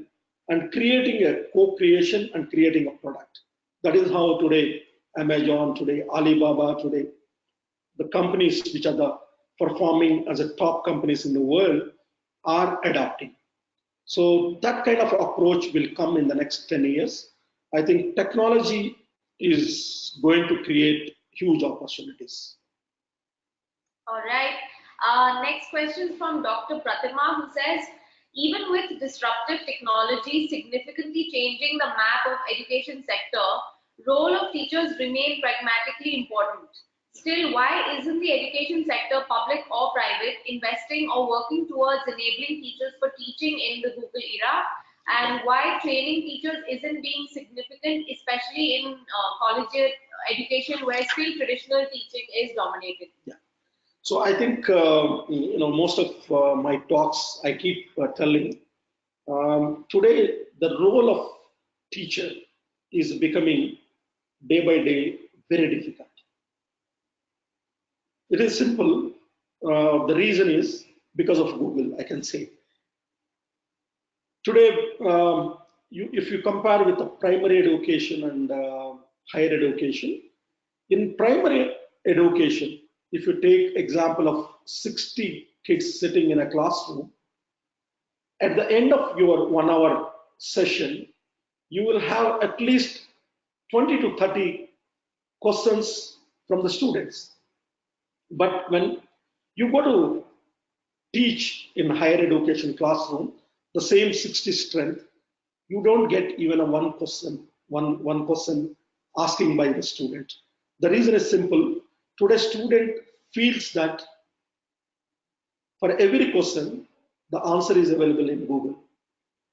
and creating a co-creation and creating a product. That is how today Amazon, today Alibaba, today the companies which are the performing as a top companies in the world are adapting. So that kind of approach will come in the next 10 years. I think technology is going to create huge opportunities. All right. Next question from Dr. Pratima, who says, even with disruptive technology significantly changing the map of education sector, role of teachers remain pragmatically important. Still, why isn't the education sector, public or private, investing or working towards enabling teachers for teaching in the Google era? And why training teachers isn't being significant, especially in college education where still traditional teaching is dominated? Yeah. So I think most of my talks I keep telling today the role of teacher is becoming day by day very difficult. It is simple. The reason is because of Google, I can say. Today, if you compare with the primary education and higher education, in primary education, if you take example of 60 kids sitting in a classroom, at the end of your 1 hour session, you will have at least 20 to 30 questions from the students. But when you go to teach in higher education classroom, the same 60 strength, you don't get even a one question asking by the student. The reason is simple. Today student feels that for every question, the answer is available in Google.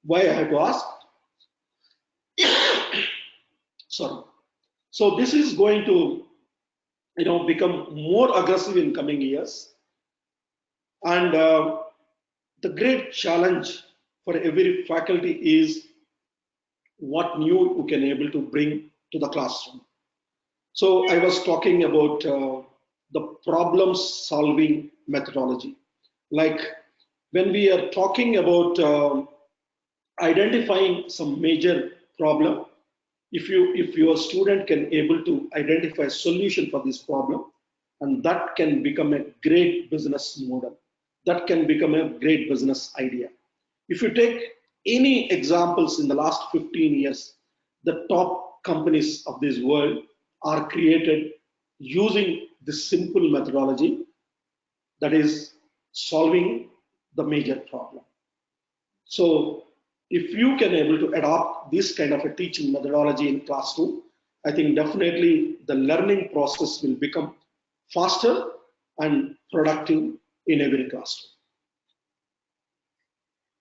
Why I have to ask? Sorry. So this is going to become more aggressive in coming years. And the great challenge for every faculty is what new you can able to bring to the classroom. So I was talking about the problem solving methodology. Like when we are talking about identifying some major problem, if your student can able to identify a solution for this problem, and that can become a great business model, that can become a great business idea. If you take any examples in the last 15 years, the top companies of this world are created using this simple methodology, that is solving the major problem. So if you can able to adopt this kind of a teaching methodology in classroom, I think definitely the learning process will become faster and productive in every classroom.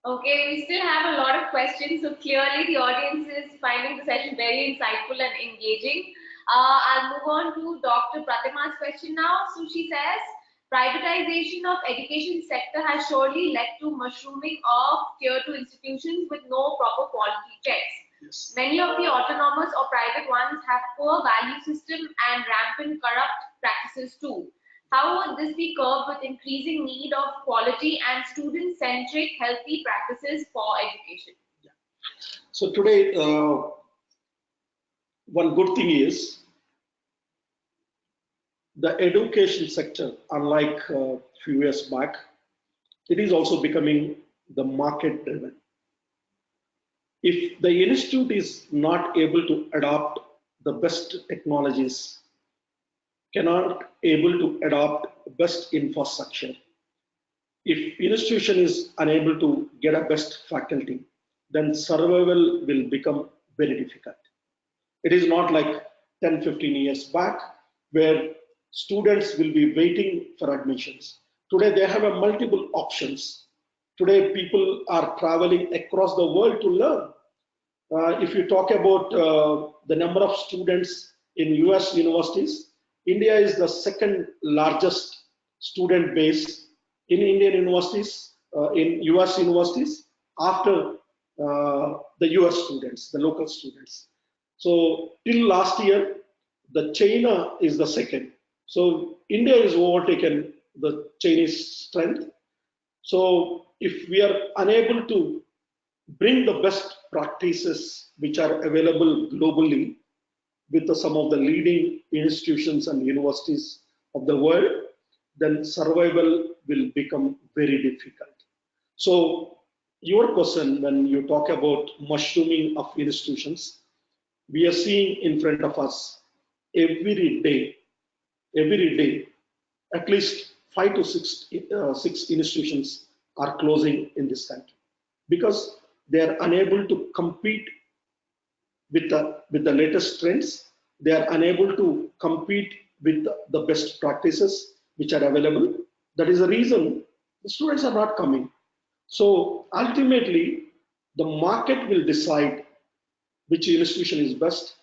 Okay, we still have a lot of questions, so clearly the audience is finding the session very insightful and engaging. I'll move on to Dr. Pratima's question now. So she says, privatization of education sector has surely led to mushrooming of tier 2 institutions with no proper quality checks. Yes. Many of the autonomous or private ones have poor value system and rampant corrupt practices too. How would this be curbed with increasing need of quality and student-centric healthy practices for education? Yeah. So today, one good thing is the education sector, unlike a few years back, it is also becoming the market driven. If the institute is not able to adopt the best technologies, cannot able to adopt best infrastructure, if institution is unable to get a best faculty, then survival will become very difficult. It is not like 10-15 years back where students will be waiting for admissions. Today they have a multiple options. Today people are traveling across the world to learn. If you talk about the number of students in US universities, India is the second largest student base in Indian universities, in US universities, after the US students, the local students. So till last year, the China is the second. So India is overtaken the Chinese strength. So if we are unable to bring the best practices which are available globally with some of the leading institutions and universities of the world, then survival will become very difficult. So your question, when you talk about mushrooming of institutions, we are seeing in front of us every day, at least 5 to 6 institutions are closing in this country because they are unable to compete with the latest trends. They are unable to compete with the best practices which are available. That is the reason the students are not coming. So ultimately, the market will decide which institution is best,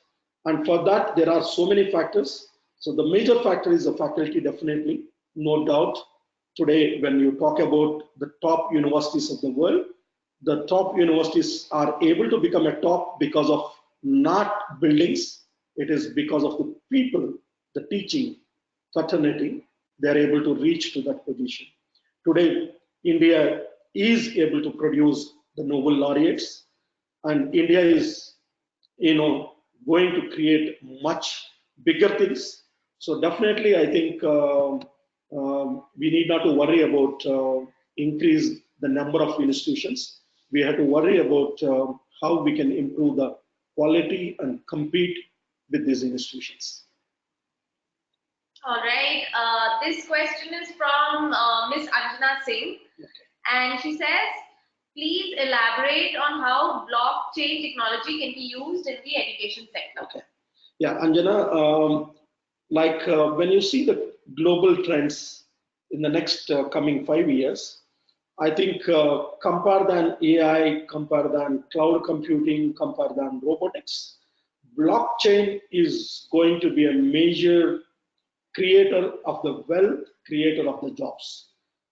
and for that there are so many factors. So the major factor is the faculty, definitely, no doubt. Today, when you talk about the top universities of the world, the top universities are able to become a top because of not buildings, it is because of the people, the teaching fraternity, they are able to reach to that position. Today, India is able to produce the Nobel laureates, and India is, going to create much bigger things. So definitely, I think we need not to worry about increase the number of institutions. We have to worry about how we can improve the quality and compete with these institutions. All right. This question is from Miss Anjana Singh, and she says, please elaborate on how blockchain technology can be used in the education sector. Okay. Yeah, Anjana, when you see the global trends in the next coming 5 years, I think compare than AI, compare than cloud computing, compare than robotics, blockchain is going to be a major creator of the wealth, creator of the jobs.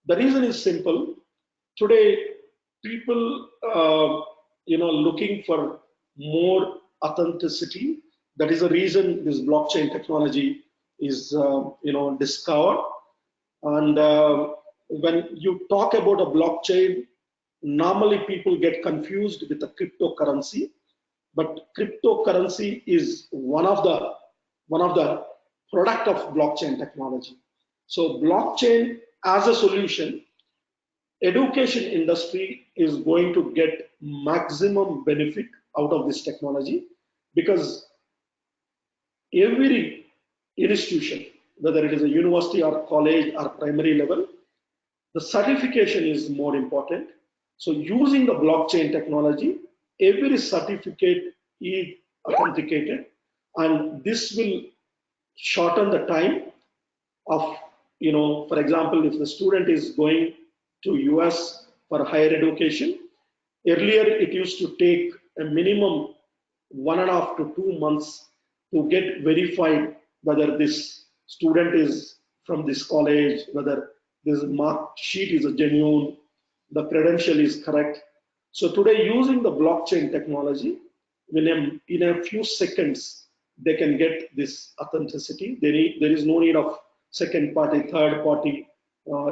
The reason is simple. Today, people, looking for more authenticity. That is the reason this blockchain technology is, discovered. And when you talk about a blockchain, normally people get confused with the cryptocurrency. But cryptocurrency is one of the product of blockchain technology. So blockchain as a solution, education industry is going to get maximum benefit out of this technology because every institution, whether it is a university or college or primary level, the certification is more important. So using the blockchain technology, every certificate is authenticated, and this will shorten the time of for example, if the student is going to US for higher education, earlier it used to take a minimum 1.5 to 2 months to get verified whether this student is from this college, whether this mark sheet is a genuine, the credential is correct. So today, using the blockchain technology, in a few seconds, they can get this authenticity. There is no need of second party, third party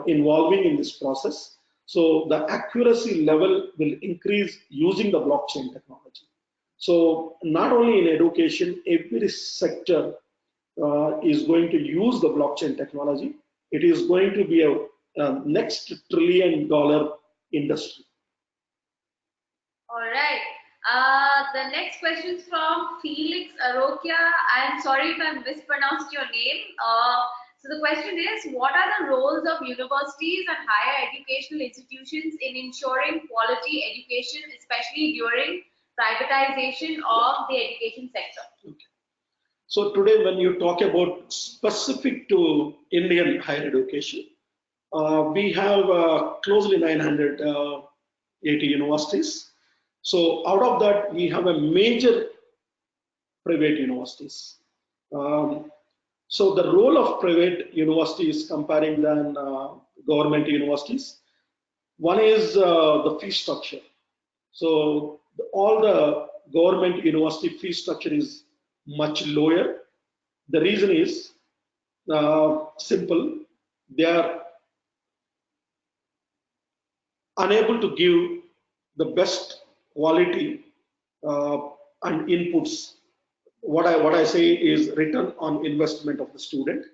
involving in this process. So the accuracy level will increase using the blockchain technology. So not only in education, every sector is going to use the blockchain technology. It is going to be a next $1 trillion industry. All right. The next question is from Felix Arokia. I'm sorry if I mispronounced your name. So the question is, what are the roles of universities and higher educational institutions in ensuring quality education, especially during privatization of the education sector? Okay. So today, when you talk about specific to Indian higher education, we have closely 980 universities. So out of that, we have a major private universities. So the role of private universities comparing than government universities, one is the fee structure. So all the government university fee structure is much lower. The reason is simple. They are unable to give the best quality and inputs. What I say is return on investment of the student.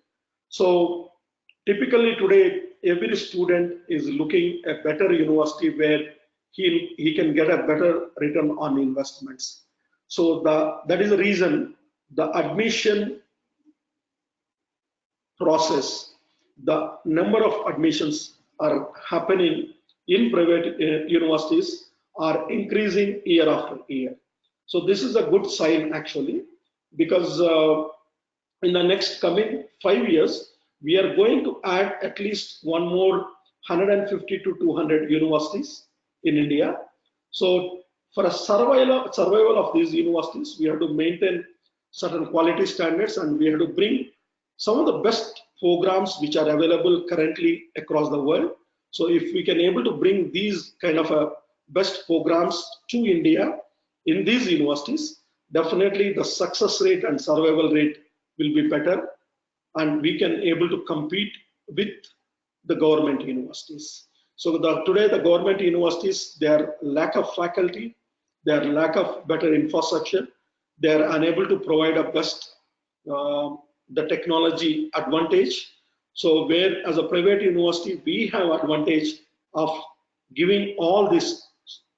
So typically today, every student is looking a better university where he can get a better return on investments. So that is the reason the admission process, the number of admissions are happening in private universities are increasing year after year. So this is a good sign actually, because in the next coming 5 years, we are going to add at least one more 150 to 200 universities in India. So for a survival of these universities, we have to maintain certain quality standards, and we have to bring some of the best programs which are available currently across the world. So if we can able to bring these kind of best programs to India in these universities, definitely the success rate and survival rate will be better, and we can able to compete with the government universities. So today the government universities, their lack of faculty, their lack of better infrastructure, they are unable to provide a best the technology advantage. So where as a private university, we have advantage of giving all these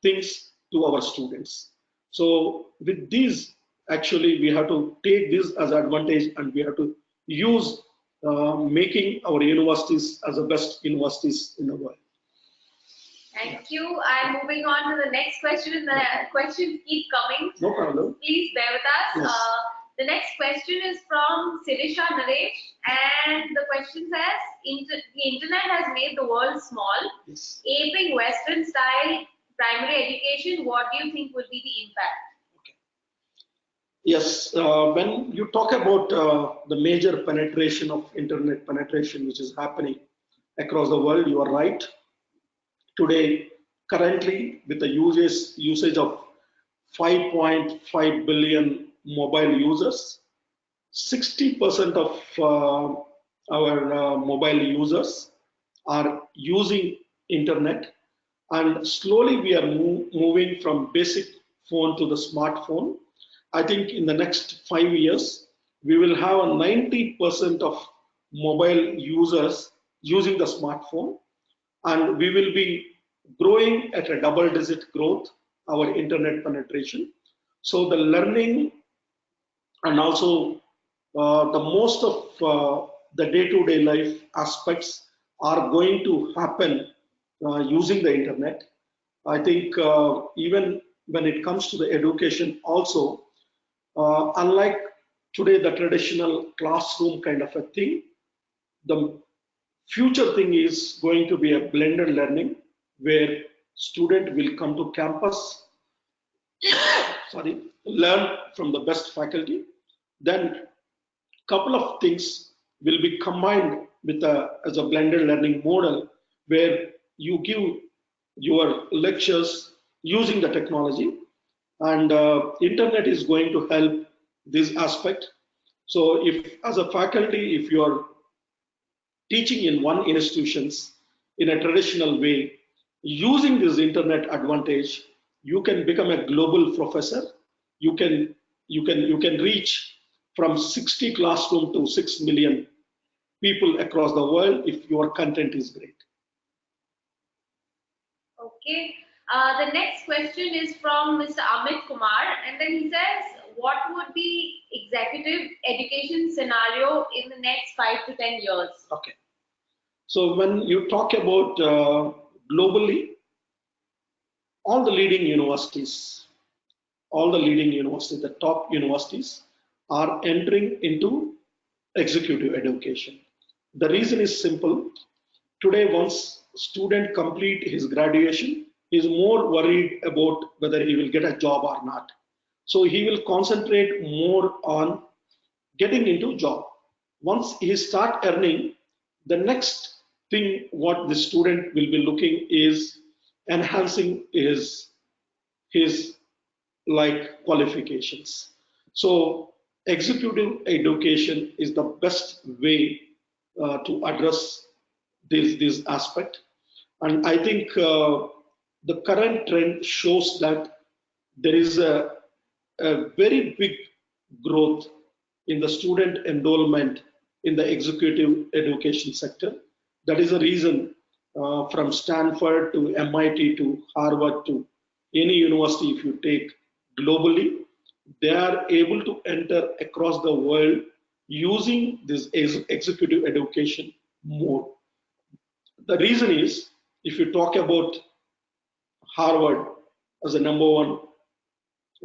things to our students. So with these, actually, we have to take this as advantage, and we have to use making our universities as the best universities in the world. Thank you. I'm moving on to the next question, and the questions keep coming. No problem. Please bear with us. Yes. The next question is from Sirisha Naresh, and the question says, the internet has made the world small, Yes. aping Western style primary education. What do you think would be the impact? Okay. Yes, when you talk about the major penetration of internet penetration which is happening across the world, you are right. Today, currently, with the usage of 5.5 billion mobile users, 60% of our mobile users are using internet, and slowly we are moving from basic phone to the smartphone. I think in the next 5 years, we will have a 90% of mobile users using the smartphone, and we will be growing at a double-digit growth, our internet penetration. So the learning and also the most of the day-to-day life aspects are going to happen using the internet. I think even when it comes to the education also, unlike today the traditional classroom kind of a thing, the Future thing is going to be a blended learning where student will come to campus, learn from the best faculty. Then couple of things will be combined with as a blended learning model where you give your lectures using the technology, and internet is going to help this aspect. So if as a faculty, if you are teaching in one institutions in a traditional way, using this internet advantage, you can become a global professor. You can reach from 60 classroom to 6 million people across the world if your content is great. Okay. The next question is from Mr. Amit Kumar, and then he says, what would be executive education scenario in the next 5 to 10 years? Okay. So when you talk about globally, all the leading universities, the top universities are entering into executive education. The reason is simple. Today, once student complete his graduation, he is more worried about whether he will get a job or not. So he will concentrate more on getting into job. Once he start earning, the next thing what the student will be looking is enhancing his like qualifications. So executive education is the best way to address this aspect, and I think the current trend shows that there is a very big growth in the student enrollment in the executive education sector. That is the reason from Stanford to MIT to Harvard to any university, if you take globally, they are able to enter across the world using this executive education mode. The reason is, if you talk about Harvard as the #1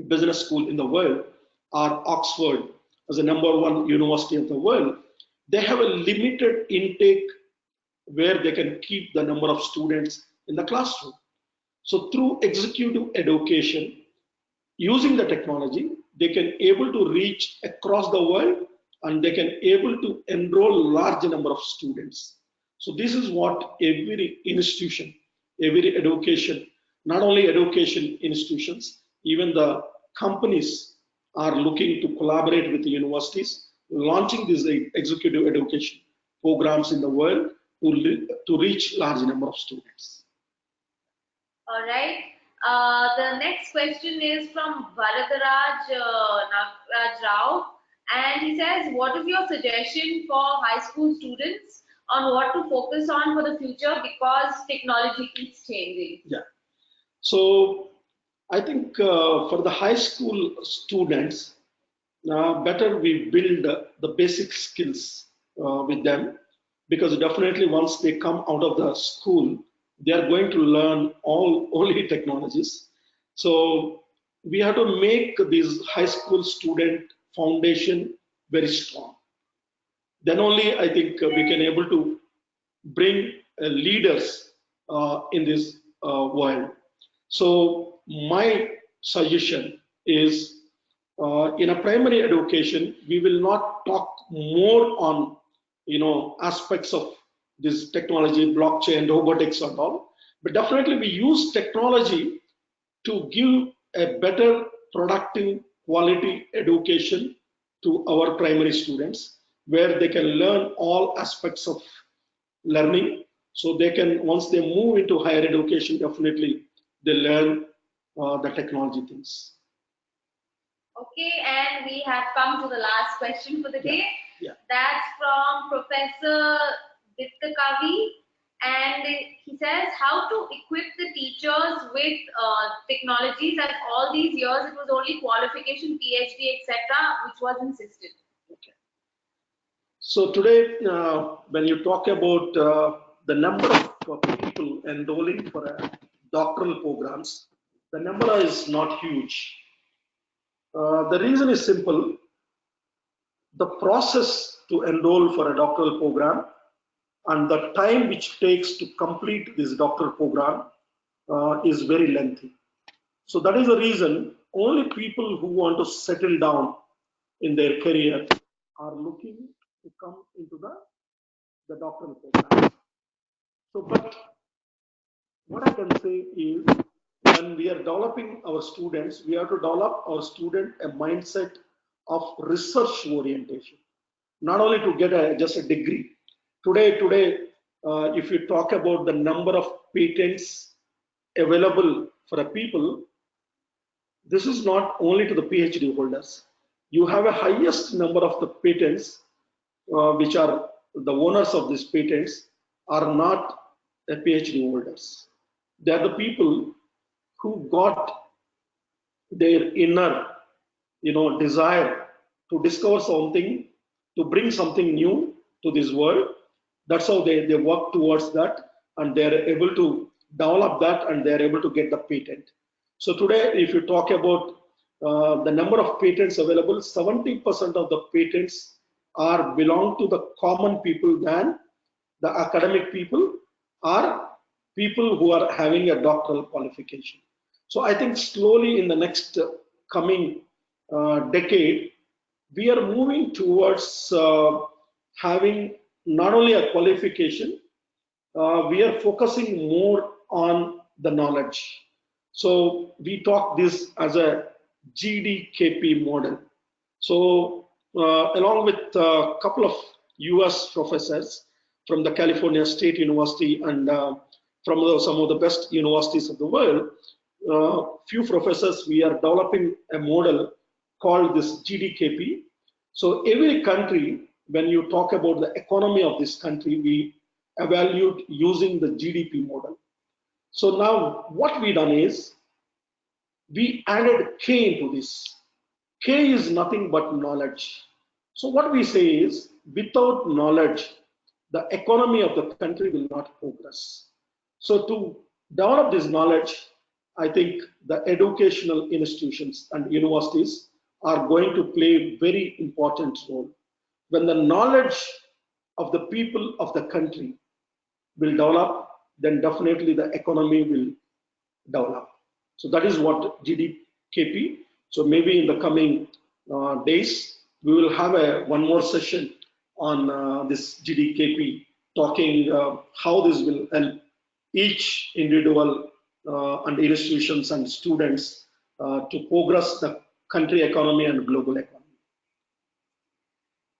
business school in the world, or Oxford as the #1 university of the world, they have a limited intake where they can keep the number of students in the classroom. So through executive education, using the technology, they can able to reach across the world, and they can able to enroll large number of students. So this is what every institution, every education, not only education institutions, even the companies are looking to collaborate with the universities, launching these executive education programs in the world to reach large number of students. All right. The next question is from Varadaraj Nagraj Rao, and he says, what is your suggestion for high school students on what to focus on for the future, because technology keeps changing? Yeah. So I think for the high school students, better we build the basic skills with them, because definitely once they come out of the school, they are going to learn only technologies. So we have to make this high school student foundation very strong. Then only I think we can able to bring leaders in this world. So my suggestion is, in a primary education, we will not talk more on aspects of this technology, blockchain, robotics and all, but definitely we use technology to give a better productive quality education to our primary students, where they can learn all aspects of learning. So they can, once they move into higher education, definitely they learn the technology things. Okay, and we have come to the last question for the day. Yeah. That's from Professor Dittakavi, and he says, how to equip the teachers with technologies, as all these years it was only qualification, PhD, etc., which was insisted. Okay. So today, when you talk about the number of people enrolling for doctoral programs, the number is not huge. The reason is simple. The process to enroll for a doctoral program and the time which takes to complete this doctoral program is very lengthy. So that is the reason only people who want to settle down in their career are looking to come into the doctoral program. So, but what I can say is, when we are developing our students, we have to develop our student a mindset of research orientation, not only to get just a degree. Today, if you talk about the number of patents available for a people, this is not only to the PhD holders. You have a highest number of the patents, which are the owners of these patents are not a PhD holders. They are the people who got their inner, desire to discover something, to bring something new to this world. That's how they work towards that, and they're able to develop that, and they're able to get the patent. So today, if you talk about the number of patents available, 70% of the patents are belong to the common people than the academic people or people who are having a doctoral qualification. So I think slowly in the next coming decade, we are moving towards having not only a qualification, we are focusing more on the knowledge. So we talk this as a GDKP model. So along with a couple of US professors from the California State University and from some of the best universities of the world, few professors, we are developing a model called this GDKP. So every country, when you talk about the economy of this country, we evaluate using the GDP model. So now what we done is, we added K into this. K is nothing but knowledge. So what we say is, without knowledge, the economy of the country will not progress. So to develop this knowledge, I think the educational institutions and universities are going to play a very important role. When the knowledge of the people of the country will develop, then definitely the economy will develop. So that is what GDKP. So maybe in the coming days, we will have one more session on this GDKP, talking how this will help each individual and institutions and students to progress the country economy and global economy.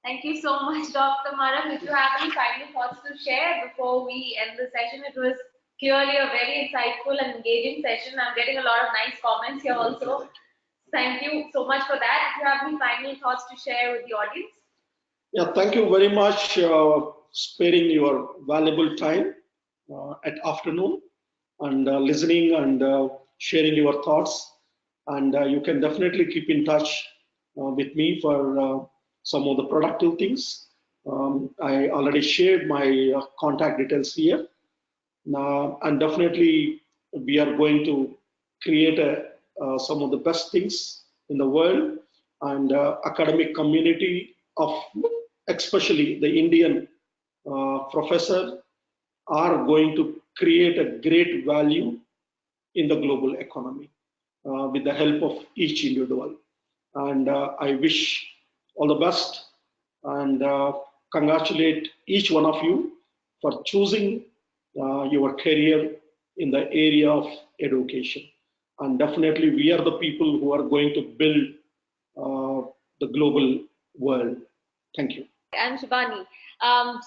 Thank you so much, Dr. Maram. If you have any final thoughts to share before we end the session, it was clearly a very insightful and engaging session. I'm getting a lot of nice comments here also. Thank you so much for that. If you have any final thoughts to share with the audience. Yeah, thank you very much sparing your valuable time at afternoon and listening and sharing your thoughts. And you can definitely keep in touch with me for some of the productive things. I already shared my contact details here. And definitely we are going to create some of the best things in the world, and academic community of especially the Indian professor are going to create a great value in the global economy with the help of each individual. And I wish all the best and congratulate each one of you for choosing your career in the area of education. And definitely we are the people who are going to build the global world. Thank you. And Shibani.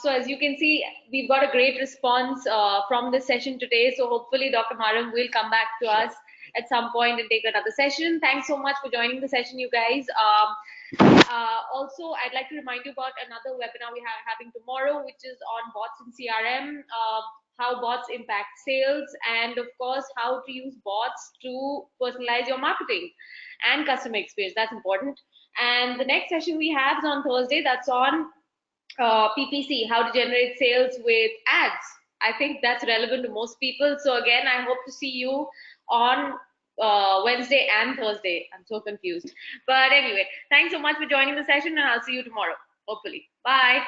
So as you can see, we've got a great response from this session today. So hopefully Dr. Maram will come back to us at some point and take another session. Thanks so much for joining the session, you guys. Also, I'd like to remind you about another webinar we are having tomorrow, which is on bots in CRM, how bots impact sales, and of course, how to use bots to personalize your marketing and customer experience. That's important. And the next session we have is on Thursday. That's on PPC, how to generate sales with ads. I think that's relevant to most people. So again, I hope to see you on Wednesday and Thursday. I'm so confused. But anyway, thanks so much for joining the session, and I'll see you tomorrow, hopefully. Bye.